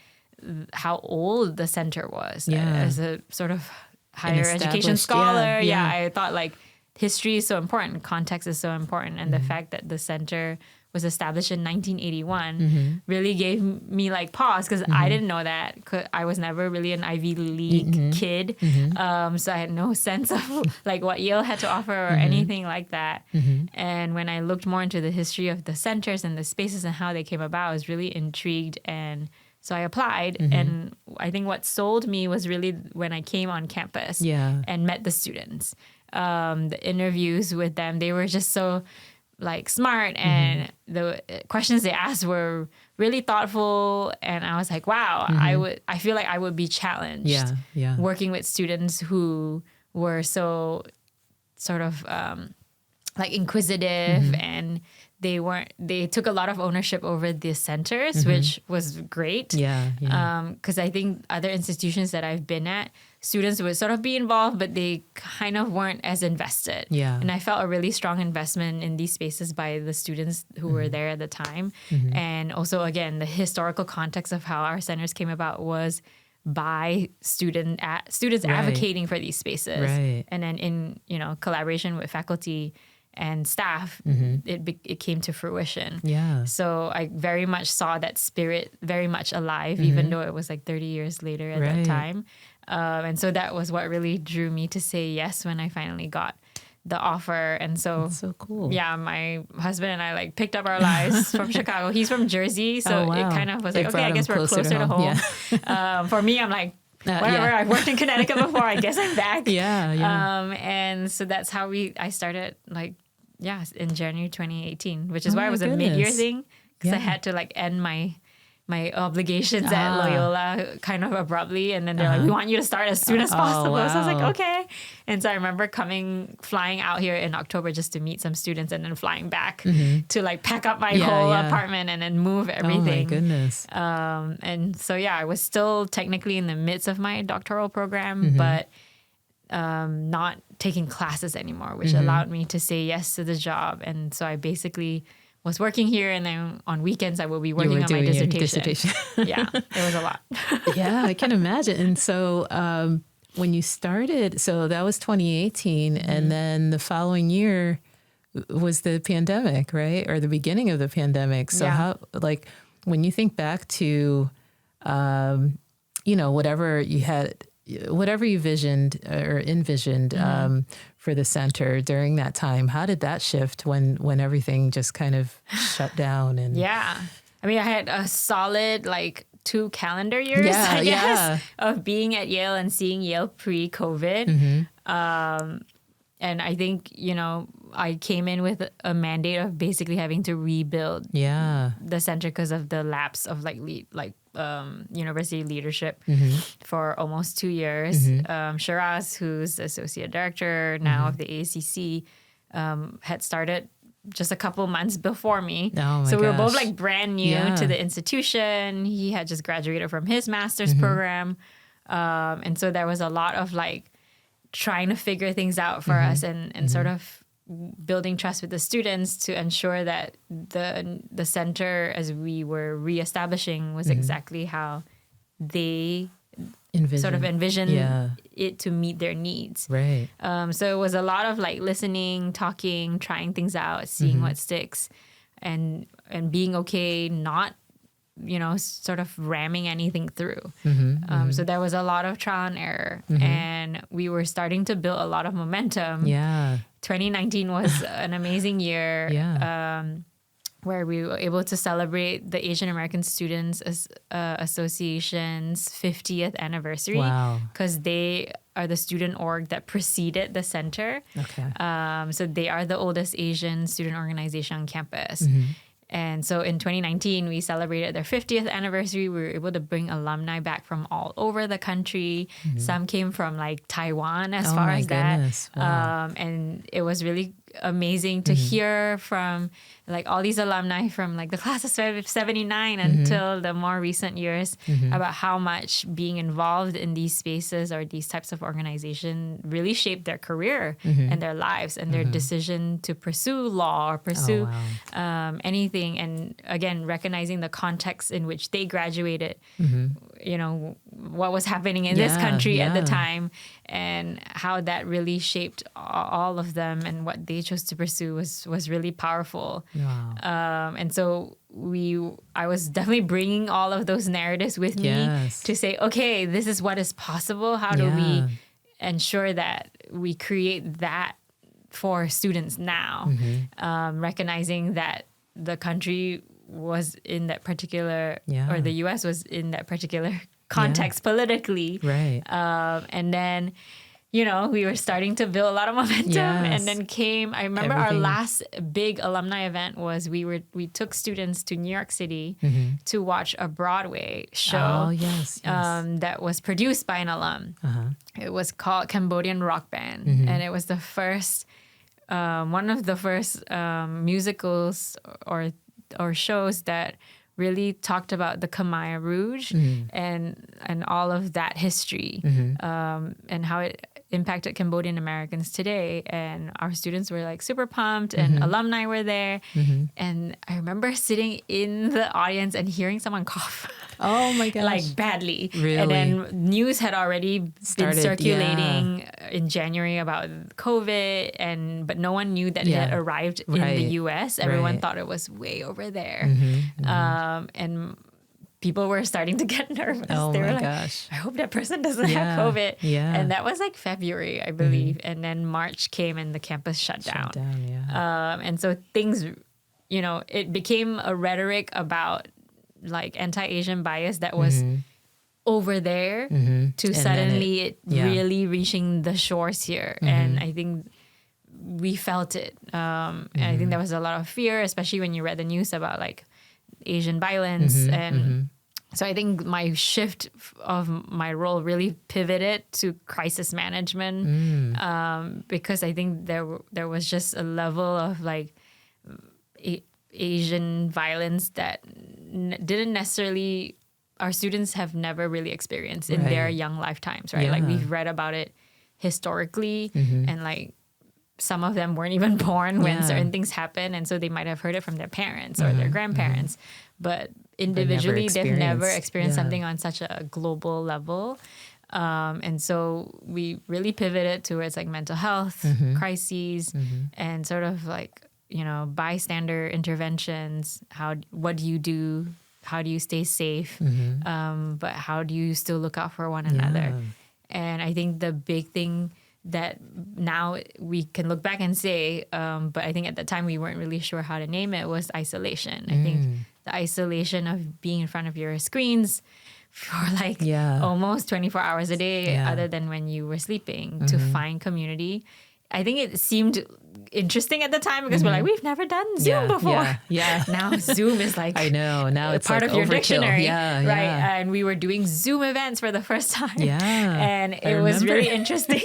how old the center was as a sort of higher education scholar. I thought like history is so important, context is so important, and the fact that the center was established in 1981 really gave me like pause, because I didn't know that. I was never really an Ivy League kid, so I had no sense of like what Yale had to offer or anything like that. And when I looked more into the history of the centers and the spaces and how they came about, I was really intrigued, and so I applied. And I think what sold me was really when I came on campus and met the students. The interviews with them, they were just so like smart, and the questions they asked were really thoughtful, and I was like, wow, I feel like I would be challenged working with students who were so sort of like inquisitive, and they took a lot of ownership over the centers, which was great. Because I think other institutions that I've been at, students would sort of be involved, but they kind of weren't as invested. And I felt a really strong investment in these spaces by the students who were there at the time. And also, again, the historical context of how our centers came about was by students advocating for these spaces. And then in, collaboration with faculty and staff, it came to fruition. So I very much saw that spirit very much alive, even though it was like 30 years later at that time. And so that was what really drew me to say yes when I finally got the offer. And so, that's so cool. My husband and I like picked up our lives from Chicago. He's from Jersey, so it kind of was like, okay, I guess we're closer to home. For me, I'm like, whatever. I've worked in Connecticut before. I guess I'm back. And so that's how I started in January 2018, which is why it was a mid-year thing, because I had to like end my obligations at Loyola kind of abruptly, and then they're like, we want you to start as soon as possible. So I was like, okay. And so I remember flying out here in October just to meet some students, and then flying back to like pack up my whole apartment and then move everything. Oh my goodness. And so I was still technically in the midst of my doctoral program, but not taking classes anymore, which allowed me to say yes to the job. And so I basically was working here, and then on weekends I will be working on my dissertation. It was a lot. I can imagine. And so when you started, so that was 2018, and then the following year was the pandemic, right? Or the beginning of the pandemic. So how, like, when you think back to, whatever you visioned or envisioned for the center during that time, how did that shift when everything just kind of shut down? And I mean, I had a solid 2 calendar years, I guess, of being at Yale and seeing Yale pre-COVID. And I think, I came in with a mandate of basically having to rebuild the center because of the lapse of university leadership for almost 2 years. Shiraz, who's the associate director now of the AACC, had started just a couple months before me. Oh my so we were both gosh. like brand new to the institution. He had just graduated from his master's program. And so there was a lot of like trying to figure things out for us and sort of building trust with the students to ensure that the center, as we were reestablishing, was exactly how they sort of envisioned it to meet their needs. Right. So it was a lot of like listening, talking, trying things out, seeing what sticks, and being okay, not, you know, sort of ramming anything through. So there was a lot of trial and error, and we were starting to build a lot of momentum. 2019 was an amazing year. Where we were able to celebrate the Asian American Students Association's 50th anniversary. Wow. Because they are the student org that preceded the center. Okay. So they are the oldest Asian student organization on campus. And so in 2019, we celebrated their 50th anniversary. We were able to bring alumni back from all over the country. Some came from like Taiwan as far as that. Wow. And it was really amazing to hear from like all these alumni from like the class of 79 until the more recent years about how much being involved in these spaces or these types of organization really shaped their career and their lives and their decision to pursue law or pursue anything. And again, recognizing the context in which they graduated, you know, what was happening in this country at the time, and how that really shaped all of them, and what they chose to pursue was really powerful. Wow. And so I was definitely bringing all of those narratives with me to say, okay, this is what is possible. How do we ensure that we create that for students now? Recognizing that the country was in that particular, or the U.S. was in that particular context politically. Right. And then, you know, we were starting to build a lot of momentum, and then I remember our last big alumni event was we took students to New York City to watch a Broadway show that was produced by an alum. It was called Cambodian Rock Band, and it was the first, one of the first musicals or shows that really talked about the Khmer Rouge and all of that history, and how it impacted Cambodian Americans today. And our students were like super pumped, and alumni were there. And I remember sitting in the audience and hearing someone cough. Oh my gosh. Like badly. Really? And then news had already been circulating in January about COVID, but no one knew that it had arrived in the US. Everyone thought it was way over there. And people were starting to get nervous. Oh they were my like, gosh. I hope that person doesn't have COVID. And that was like February, I believe. And then March came and the campus shut down. And so things, you know, it became a rhetoric about like anti-Asian bias that was over there to and suddenly it really reaching the shores here. And I think we felt it. And I think there was a lot of fear, especially when you read the news about like Asian violence. And so I think my shift of my role really pivoted to crisis management, because I think there was just a level of like Asian violence that didn't necessarily, our students have never really experienced in their young lifetimes, right? Like we've read about it historically, and like some of them weren't even born when certain things happen, and so they might have heard it from their parents or their grandparents, but individually they've never experienced something on such a global level. And so we really pivoted towards like mental health crises and sort of like, you know, bystander interventions. What do you do? How do you stay safe? But how do you still look out for one another? And I think the big thing that now we can look back and say, but I think at the time we weren't really sure how to name it, was isolation. I think the isolation of being in front of your screens for like almost 24 hours a day, other than when you were sleeping, to find community. I think it seemed interesting at the time because we're like, we've never done Zoom before. Yeah. Now Zoom is like, I know. Now it's part like of your overkill. dictionary. Yeah. Right. Yeah. And we were doing Zoom events for the first time. Yeah. And it was really interesting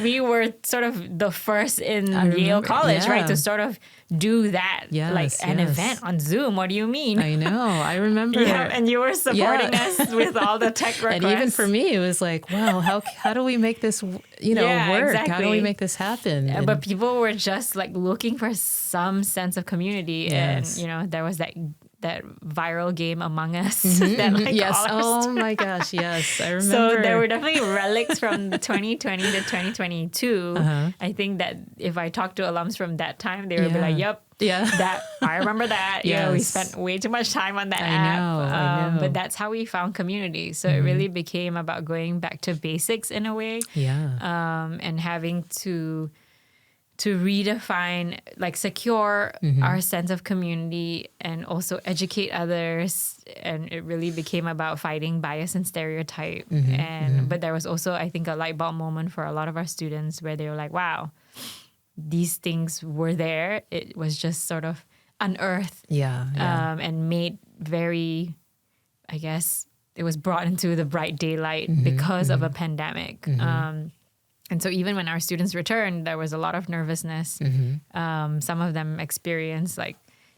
we were sort of the first in Yale College, right? To sort of do that, an event on Zoom. What do you mean? I know. I remember. And you were supporting us with all the tech requests. And even for me, it was like, wow, how do we make this, work? Exactly. How do we make this happen? But people were just like looking for some sense of community. Yes. And, there was that viral game Among Us. That, yes. Oh my gosh. Yes. I remember. So there were definitely relics from 2020 to 2022. I think that if I talk to alums from that time, they would be like, yep. Yeah. That I remember that. Yes. We spent way too much time on that I app. know. But that's how we found community. So it really became about going back to basics in a way. Yeah. And having to redefine, like secure our sense of community and also educate others. And it really became about fighting bias and stereotype. But there was also, I think, a light bulb moment for a lot of our students where they were like, wow, these things were there. It was just sort of unearthed and made very, I guess, it was brought into the bright daylight because of a pandemic. And so even when our students returned, there was a lot of nervousness. Some of them experienced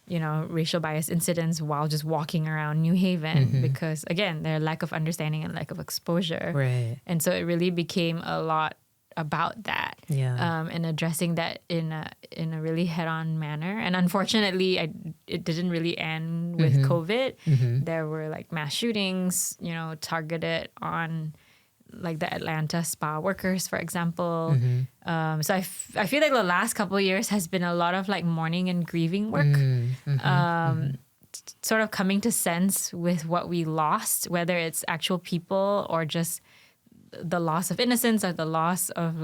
racial bias incidents while just walking around New Haven because, again, their lack of understanding and lack of exposure. Right. And so it really became a lot about that and addressing that in a really head-on manner. And unfortunately, it didn't really end with COVID. There were mass shootings, targeted on the Atlanta spa workers, for example. So I feel like the last couple of years has been a lot of mourning and grieving work. Sort of coming to sense with what we lost, whether it's actual people or just the loss of innocence or the loss of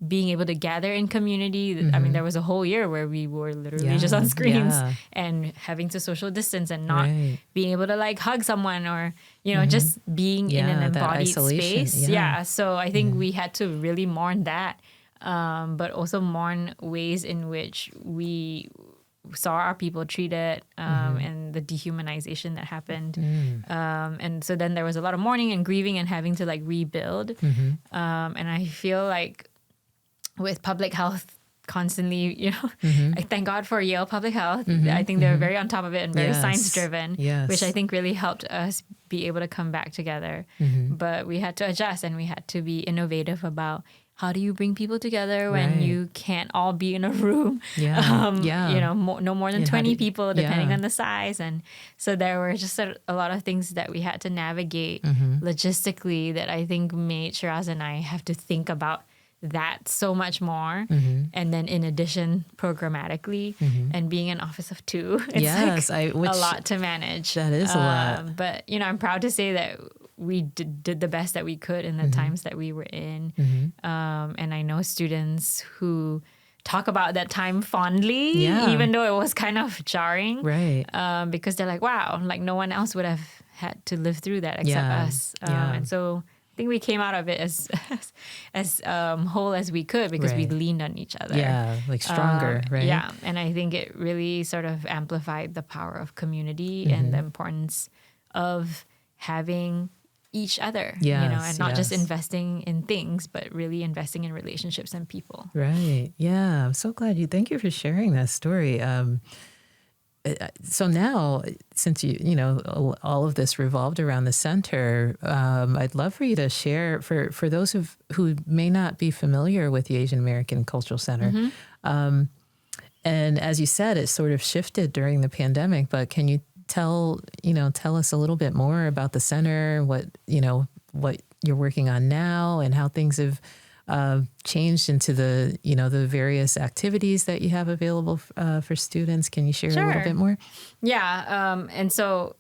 being able to gather in community. I mean, there was a whole year where we were literally just on screens and having to social distance and not being able to hug someone or, just being in an embodied space. So I think we had to really mourn that, but also mourn ways in which we saw our people treated and the dehumanization that happened. And so then there was a lot of mourning and grieving and having to rebuild. And I feel like with public health constantly, I thank God for Yale Public Health. I think they're very on top of it and very science driven, which I think really helped us be able to come back together. But we had to adjust and we had to be innovative about how do you bring people together when you can't all be in a room? No more than 20 people, depending on the size. And so there were just a lot of things that we had to navigate logistically that I think made Shiraz and I have to think about that so much more. And then in addition, programmatically and being an office of two, it's a lot to manage. That is a lot. But, I'm proud to say that we did the best that we could in the times that we were in. And I know students who talk about that time fondly, even though it was kind of jarring. Right. Because they're like, wow, no one else would have had to live through that except us. And so I think we came out of it as whole as we could because we leaned on each other. Yeah, stronger, right? Yeah, and I think it really sort of amplified the power of community and the importance of having each other, and not just investing in things, but really investing in relationships and people. Right. Yeah. I'm so glad thank you for sharing that story. So now, since all of this revolved around the center, I'd love for you to share for those who may not be familiar with the Asian American Cultural Center. And as you said, it sort of shifted during the pandemic, but can you tell us a little bit more about the center, what you're working on now and how things have changed into the various activities that you have available for students. Can you share a little bit more? Yeah. And so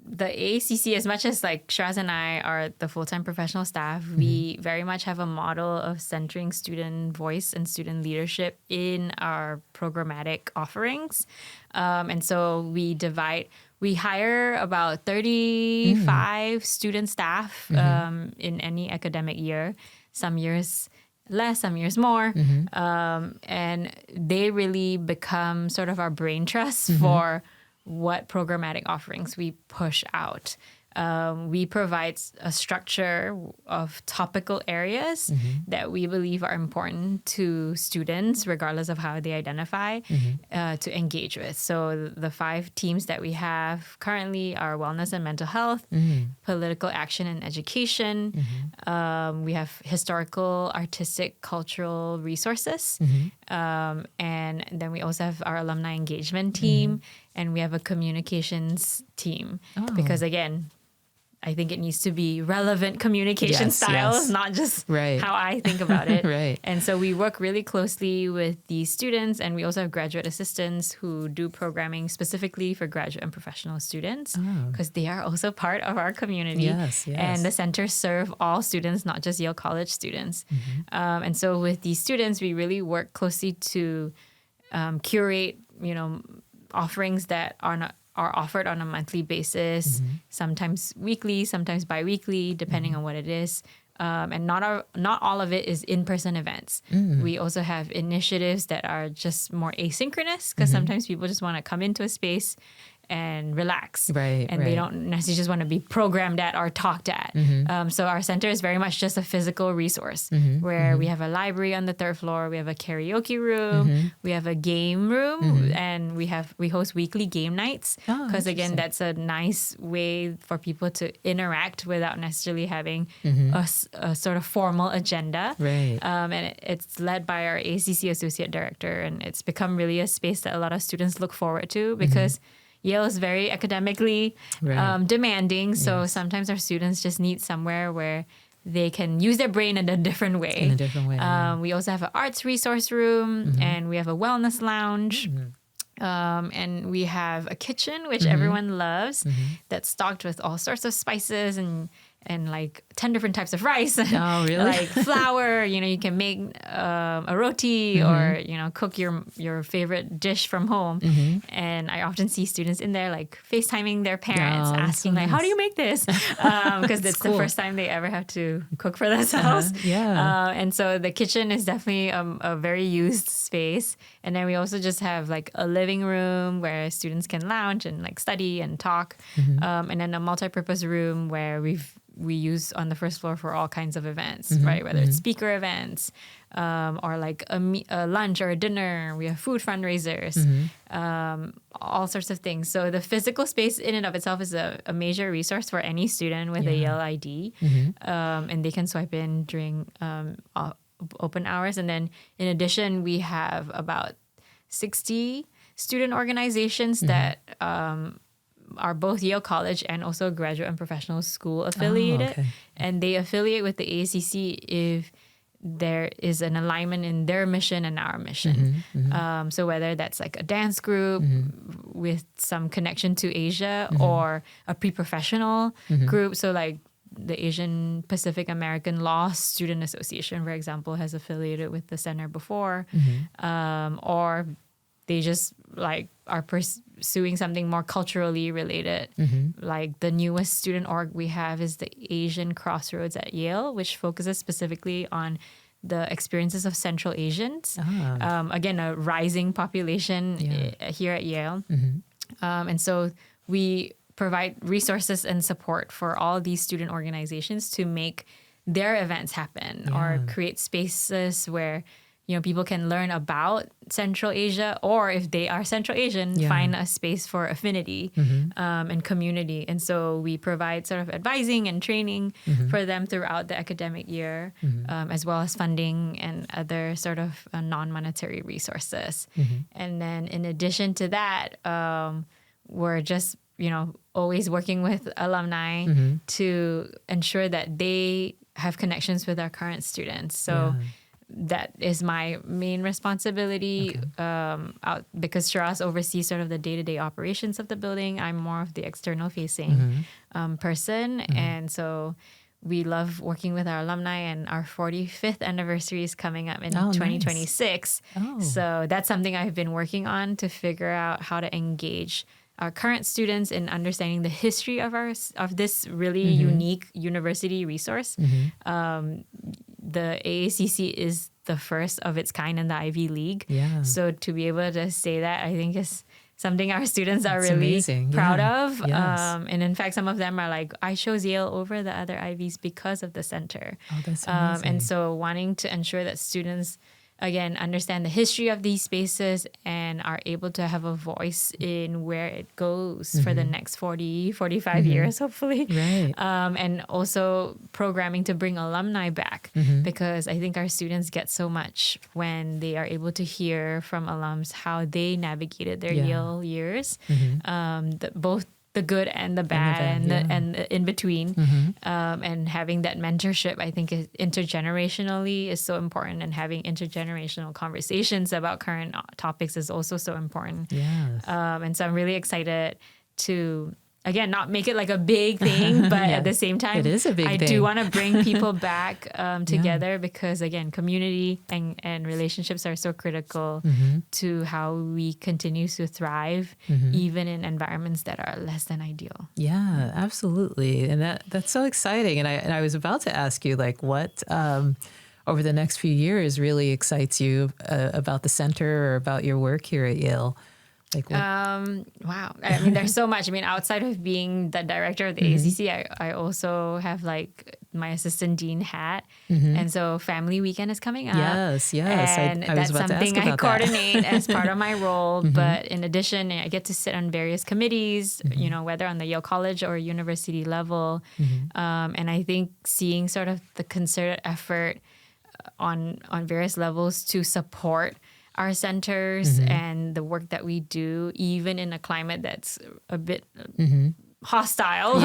the AACC, as much as Shiraz and I are the full-time professional staff, we very much have a model of centering student voice and student leadership in our programmatic offerings. And so we hire about 35 student staff in any academic year. Some years less, some years more. And they really become sort of our brain trust for what programmatic offerings we push out. We provide a structure of topical areas that we believe are important to students, regardless of how they identify, to engage with. So the 5 teams that we have currently are wellness and mental health, political action and education. We have historical, artistic, cultural resources. And then we also have our alumni engagement team, and we have a communications team. Because again, I think it needs to be relevant communication styles, not just how I think about it. And so we work really closely with the students, and we also have graduate assistants who do programming specifically for graduate and professional students, because they are also part of our community. And the centers serve all students, not just Yale College students. And so with these students, we really work closely to curate, offerings that are offered on a monthly basis, sometimes weekly, sometimes bi-weekly, depending on what it is. And not all of it is in-person events. We also have initiatives that are just more asynchronous, because sometimes people just want to come into a space and relax. They don't necessarily just want to be programmed at or talked at. So our center is very much just a physical resource where we have a library on the 3rd floor, we have a karaoke room, we have a game room, and we host weekly game nights, because again, that's a nice way for people to interact without necessarily having a sort of formal agenda. And it's led by our AACC associate director, and it's become really a space that a lot of students look forward to, because Yale is very academically demanding, so sometimes our students just need somewhere where they can use their brain in a different way. We also have an arts resource room, and we have a wellness lounge. And we have a kitchen, which everyone loves, that's stocked with all sorts of spices and like 10 different types of rice. Like flour, you can make a roti or, cook your favorite dish from home. And I often see students in there like FaceTiming their parents, asking like, how do you make this? Because it's the first time they ever have to cook for themselves. And so the kitchen is definitely a very used space. And then we also just have like a living room where students can lounge and like study and talk. And then a multi-purpose room where we use on the 1st floor for all kinds of events, right? Whether it's speaker events, or like a lunch or a dinner. We have food fundraisers, all sorts of things. So the physical space in and of itself is a major resource for any student with a Yale ID. And they can swipe in during open hours. And then in addition, we have about 60 student organizations that are both Yale College and also graduate and professional school affiliated. And they affiliate with the AACC if there is an alignment in their mission and our mission. So whether that's like a dance group with some connection to Asia or a pre-professional group. So like the Asian Pacific American Law Student Association, for example, has affiliated with the center before. Or they just like are pursuing something more culturally related. Like the newest student org we have is the Asian Crossroads at Yale, which focuses specifically on the experiences of Central Asians. Again, a rising population here at Yale. And so we provide resources and support for all these student organizations to make their events happen or create spaces where people can learn about Central Asia, or if they are Central Asian, find a space for affinity and community. And so we provide sort of advising and training for them throughout the academic year, as well as funding and other sort of non-monetary resources. And then in addition to that, we're just, always working with alumni to ensure that they have connections with our current students. So that is my main responsibility because Shiraz oversees sort of the day-to-day operations of the building. I'm more of the external facing person. And so we love working with our alumni, and our 45th anniversary is coming up in 2026. So that's something I've been working on to figure out how to engage our current students in understanding the history of this really unique university resource. the AACC is the first of its kind in the Ivy League. Yeah. So to be able to say that, I think is something our students are It's really amazing. proud Yeah. of. Yes. And in fact, some of them are like, I chose Yale over the other Ivies because of the center. Oh, that's amazing. And so wanting to ensure that students, again, understand the history of these spaces and are able to have a voice in where it goes for the next 40, 45 years, hopefully. Right. And also programming to bring alumni back, because I think our students get so much when they are able to hear from alums how they navigated their Yale years, both the good and the bad and the in between. And having that mentorship, I think intergenerationally is so important, and having intergenerational conversations about current topics is also so important. Yes. And so I'm really excited to, again, not make it like a big thing, but at the same time, it is a big I thing. do want to bring people back together, because again, community and relationships are so critical to how we continue to thrive, even in environments that are less than ideal. Yeah, absolutely. And that's so exciting. And I was about to ask you, like, what over the next few years really excites you about the center or about your work here at Yale? Like what? Wow. I mean, there's so much. I mean, outside of being the director of the AACC, I also have like my assistant dean hat. And so family weekend is coming up. Yes. And I was that's about to ask something I about coordinate as part of my role. But in addition, I get to sit on various committees, you know, whether on the Yale College or university level. And I think seeing sort of the concerted effort on various levels to support our centers and the work that we do, even in a climate that's a bit hostile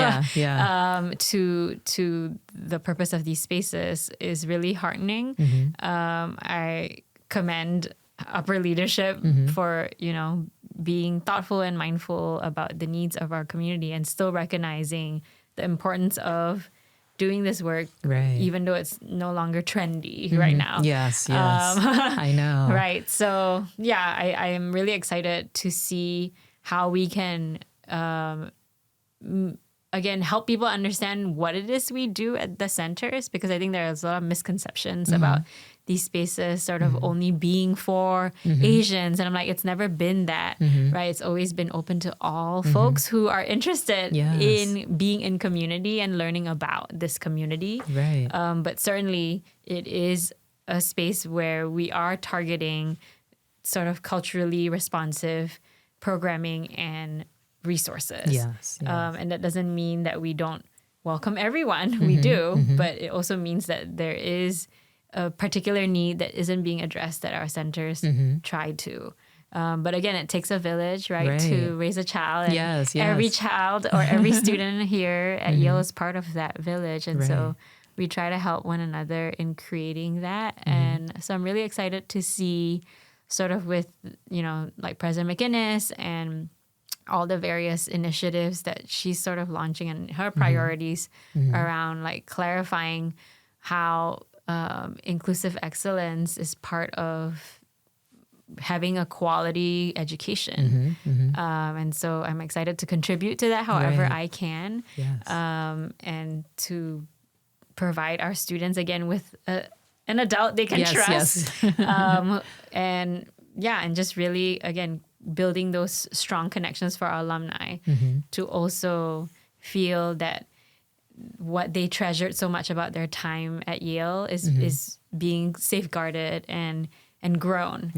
to the purpose of these spaces, is really heartening. I commend upper leadership for, you know, being thoughtful and mindful about the needs of our community, and still recognizing the importance of doing this work, even though it's no longer trendy right now. Yes. I know. Right. So yeah, I am really excited to see how we can, again, help people understand what it is we do at the centers, because I think there's a lot of misconceptions about these spaces sort of only being for Asians. And I'm like, it's never been that, right? It's always been open to all folks who are interested in being in community and learning about this community. Right. But certainly it is a space where we are targeting sort of culturally responsive programming and resources. Yes. And that doesn't mean that we don't welcome everyone. We do, but it also means that there is a particular need that isn't being addressed that our centers try to. But again, it takes a village, right, to raise a child. And every child or every student here at Yale is part of that village. And so we try to help one another in creating that. And so I'm really excited to see sort of with, you know, like President McInnes and all the various initiatives that she's sort of launching and her priorities around like clarifying how inclusive excellence is part of having a quality education. And so I'm excited to contribute to that however I can, and to provide our students, again, with an adult they can trust. And just really, again, building those strong connections for our alumni to also feel that what they treasured so much about their time at Yale is being safeguarded and grown.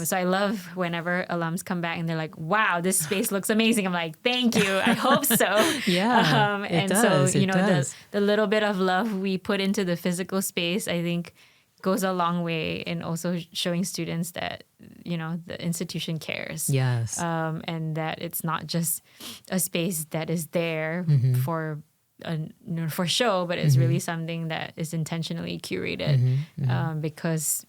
So I love whenever alums come back and they're like, wow, this space looks amazing. I'm like, thank you. I hope so. And so, you know, the little bit of love we put into the physical space, I think, goes a long way in also showing students that, you know, the institution cares. And that it's not just a space that is there for show, but it's really something that is intentionally curated because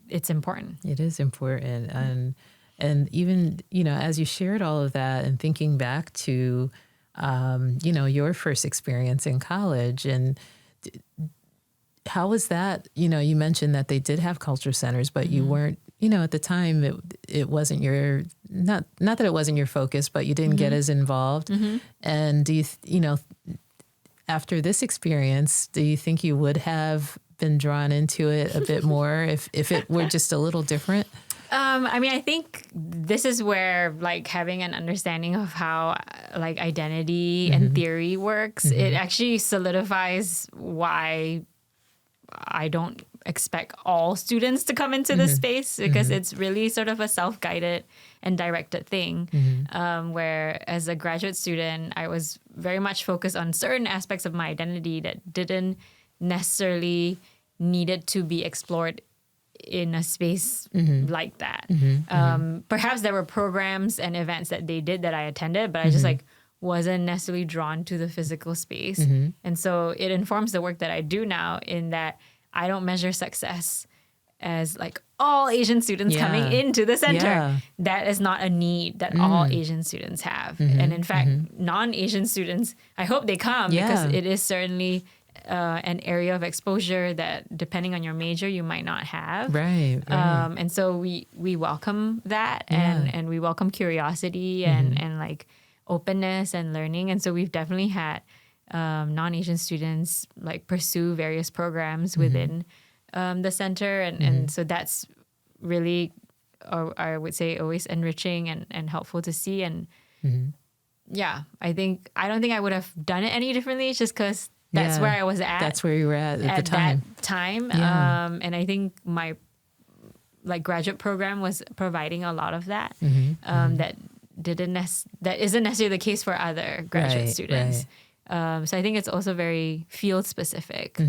it's important. It is important. And even, you know, as you shared all of that and thinking back to, you know, your first experience in college, and how was that? You know, you mentioned that they did have culture centers, but you weren't, you know, at the time it wasn't your, not that it wasn't your focus, but you didn't get as involved. And do you, you know, after this experience, do you think you would have been drawn into it a bit more if it were just a little different? I mean, I think this is where like having an understanding of how like identity and theory works, it actually solidifies why I don't expect all students to come into this space, because it's really sort of a self-guided and directed thing. Where as a graduate student, I was very much focused on certain aspects of my identity that didn't necessarily needed to be explored in a space like that. Perhaps there were programs and events that they did that I attended, but I just like wasn't necessarily drawn to the physical space. And so it informs the work that I do now, in that I don't measure success as like all Asian students coming into the center. That is not a need that all Asian students have. And in fact, non-Asian students, I hope they come, because it is certainly an area of exposure that, depending on your major, you might not have. Right. And so we welcome that, and we welcome curiosity and like openness and learning. And so we've definitely had non-Asian students like pursue various programs within the center. And so that's really, I would say, always enriching and helpful to see. And yeah, I don't think I would have done it any differently, just because that's where I was at. That's where you were at the time. That time. And I think my like graduate program was providing a lot of that. That isn't necessarily the case for other graduate students. So I think it's also very field specific.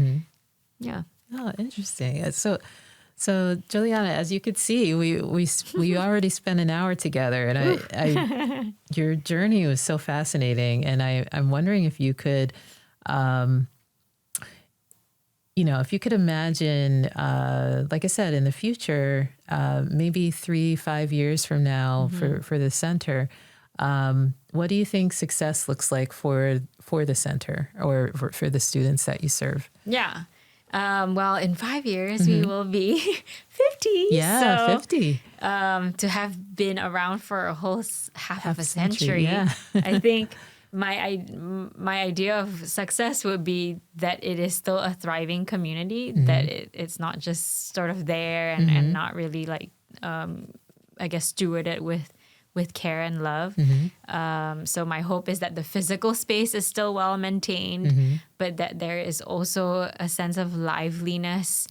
Yeah. Oh, interesting. So Joliana, as you could see, we already spent an hour together, and I your journey was so fascinating, and I'm wondering if you could, if you could imagine, like I said, in the future, maybe 3-5 years from now for the center, what do you think success looks like for the center, or for the students that you serve? Yeah. Well, in 5 years, we will be 50. Yeah, so, 50. To have been around for a whole half of a century. I think my idea of success would be that it is still a thriving community, that it's not just sort of there and not really like, I guess, stewarded with care and love. So my hope is that the physical space is still well maintained, but that there is also a sense of liveliness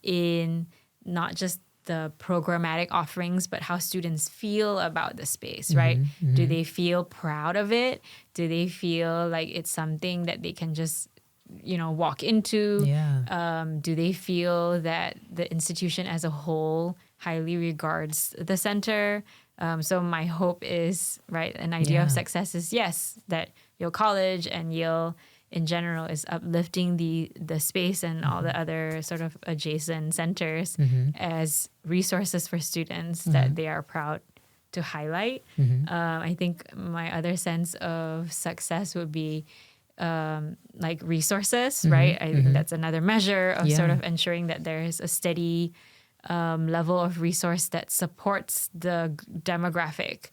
in not just the programmatic offerings, but how students feel about the space, right? Do they feel proud of it? Do they feel like it's something that they can just, walk into? Do they feel that the institution as a whole highly regards the center? So my hope is, right, an idea of success is, yes, that Yale College and Yale in general is uplifting the space and all the other sort of adjacent centers as resources for students that they are proud to highlight. I think my other sense of success would be like resources, right? I think that's another measure of sort of ensuring that there is a steady level of resource that supports the demographic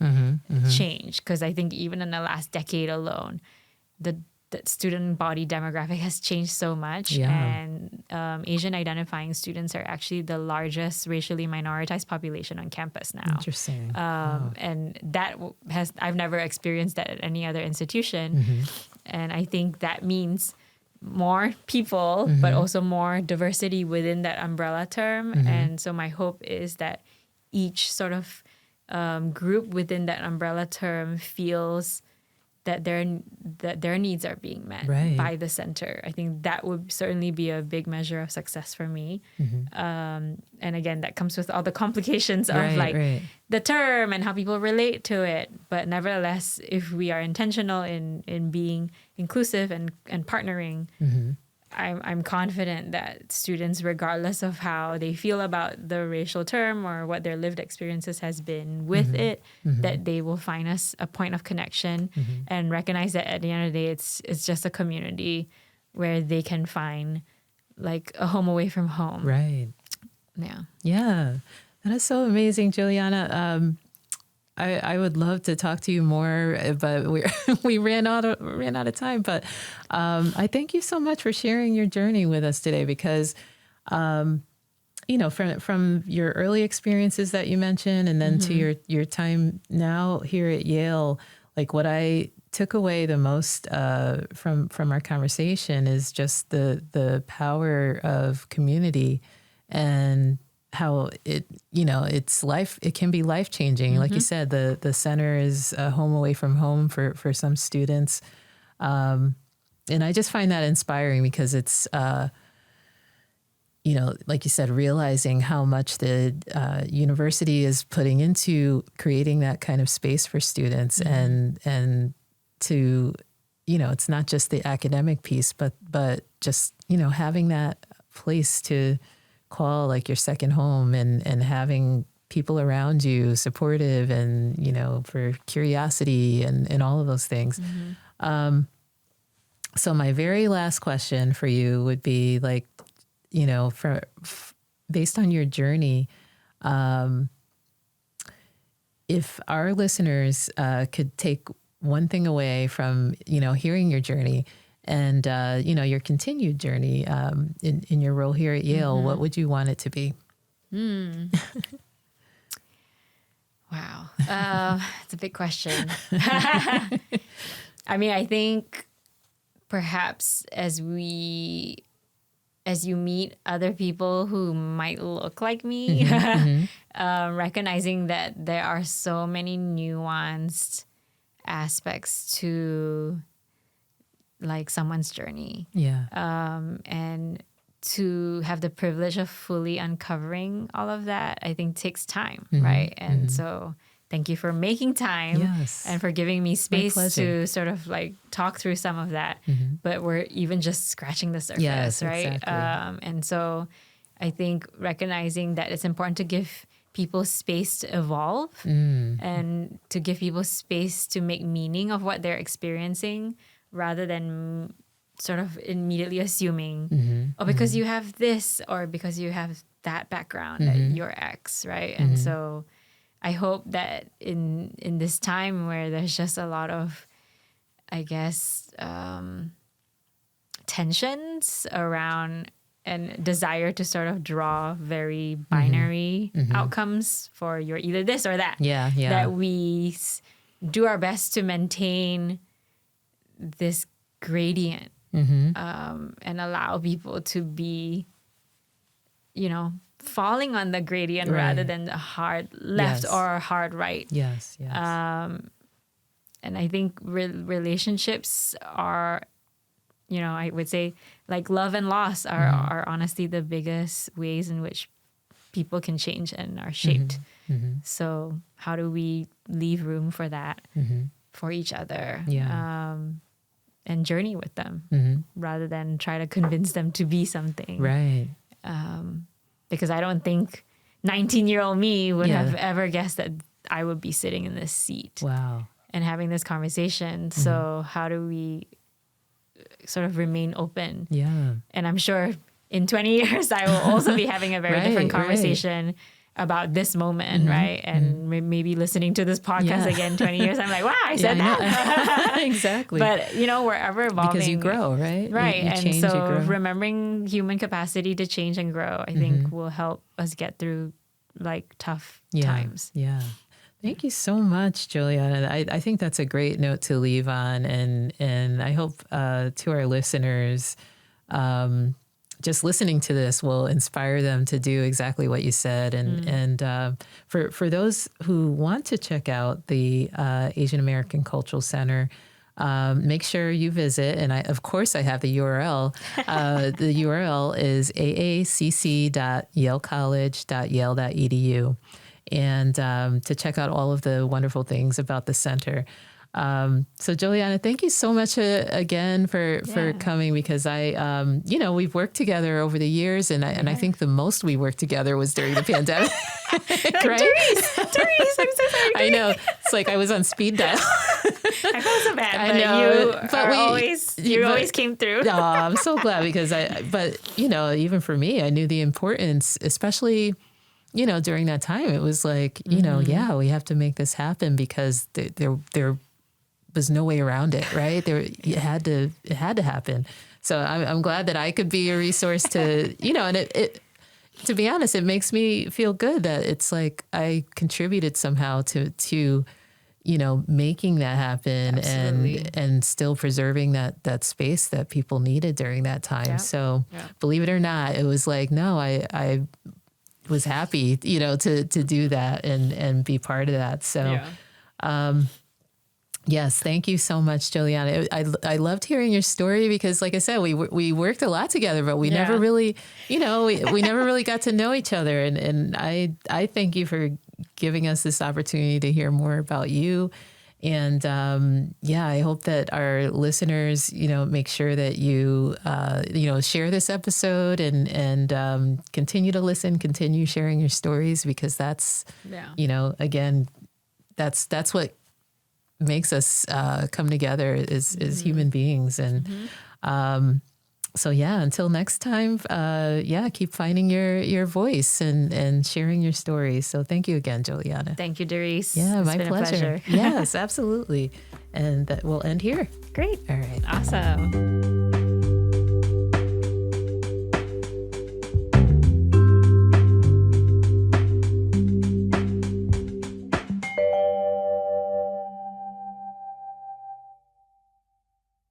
change. Because I think even in the last decade alone, the student body demographic has changed so much. And Asian identifying students are actually the largest racially minoritized population on campus now. Interesting. And that I've never experienced that at any other institution. And I think that means more people, but also more diversity within that umbrella term. And so my hope is that each sort of group within that umbrella term feels that their needs are being met by the center. I think that would certainly be a big measure of success for me. And again, that comes with all the complications of the term and how people relate to it. But nevertheless, if we are intentional in being inclusive and partnering, I'm confident that students, regardless of how they feel about the racial term or what their lived experiences has been with it, that they will find us a point of connection and recognize that at the end of the day, it's just a community where they can find like a home away from home. Right. Yeah. Yeah. That is so amazing, Joliana. I would love to talk to you more, but we ran out of time. But I thank you so much for sharing your journey with us today, because From your early experiences that you mentioned, and then to your time now here at Yale, like what I took away the most from our conversation is just the power of community and how it can be life changing. Like you said, the center is a home away from home for some students, and I just find that inspiring because it's. Like you said, realizing how much the university is putting into creating that kind of space for students and to, it's not just the academic piece, but just, having that place to call like your second home and having people around you supportive and, for curiosity and all of those things. So my very last question for you would be like, based on your journey, if our listeners could take one thing away from, hearing your journey and, your continued journey in your role here at Yale, what would you want it to be? Wow. It's a big question. I mean, I think perhaps as you meet other people who might look like me, recognizing that there are so many nuanced aspects to like someone's journey. And to have the privilege of fully uncovering all of that, I think takes time, right? And so thank you for making time and for giving me space to sort of like talk through some of that. But we're even just scratching the surface, right? Exactly. And so I think recognizing that it's important to give people space to evolve and to give people space to make meaning of what they're experiencing rather than sort of immediately assuming, because you have this or because you have that background, that you're X, right? And so I hope that in this time where there's just a lot of, I guess, tensions around and desire to sort of draw very binary outcomes for you're either this or that. That we do our best to maintain this gradient and allow people to be, falling on the gradient rather than the hard left or hard right. And I think relationships are, I would say like love and loss are honestly the biggest ways in which people can change and are shaped. So how do we leave room for that for each other? And journey with them rather than try to convince them to be something. Right. Because I don't think 19-year-old me would have ever guessed that I would be sitting in this seat. Wow. And having this conversation. So how do we sort of remain open? And I'm sure in 20 years, I will also be having a very different conversation about this moment, right? And maybe listening to this podcast again 20 years, I'm like, wow, I said that. Exactly. But, we're ever evolving. Because you grow, right? Right. You change, and so you grow. Remembering human capacity to change and grow, I think will help us get through like tough times. Thank you so much, Joliana. I think that's a great note to leave on. And I hope to our listeners, just listening to this will inspire them to do exactly what you said. And for those who want to check out the Asian American Cultural Center, make sure you visit. And of course, I have the URL. The URL is aacc.yalecollege.yale.edu. And to check out all of the wonderful things about the center. So Joliana, thank you so much again for coming, because we've worked together over the years, and I think the most we worked together was during the pandemic. Right? Darice, I'm so sorry. I know. It's like I was on speed dial. I felt so bad, I know, you always came through. Oh, I'm so glad because even for me, I knew the importance, especially, during that time. It was like, we have to make this happen because there was no way around it, right? It had to happen So I'm glad that I could be a resource to, and it to be honest, it makes me feel good that it's like I contributed somehow to making that happen. Absolutely. and still preserving that space that people needed during that time. Yeah. So Yeah. believe it or not, it was like, no, I was happy, to do that and be part of that. So, yes, thank you so much, Joliana. I loved hearing your story because, like I said, we worked a lot together, but we never really, we never really got to know each other. And I thank you for giving us this opportunity to hear more about you. And I hope that our listeners, make sure that you, share this episode and continue to listen, continue sharing your stories, because that's, again, that's what makes us come together is human beings. And so until next time, keep finding your voice and sharing your stories. So thank you again, Joliana. Thank you, Darice. Yeah, it's my been pleasure. A pleasure. Yes, absolutely. And we'll end here. Great. All right. Awesome.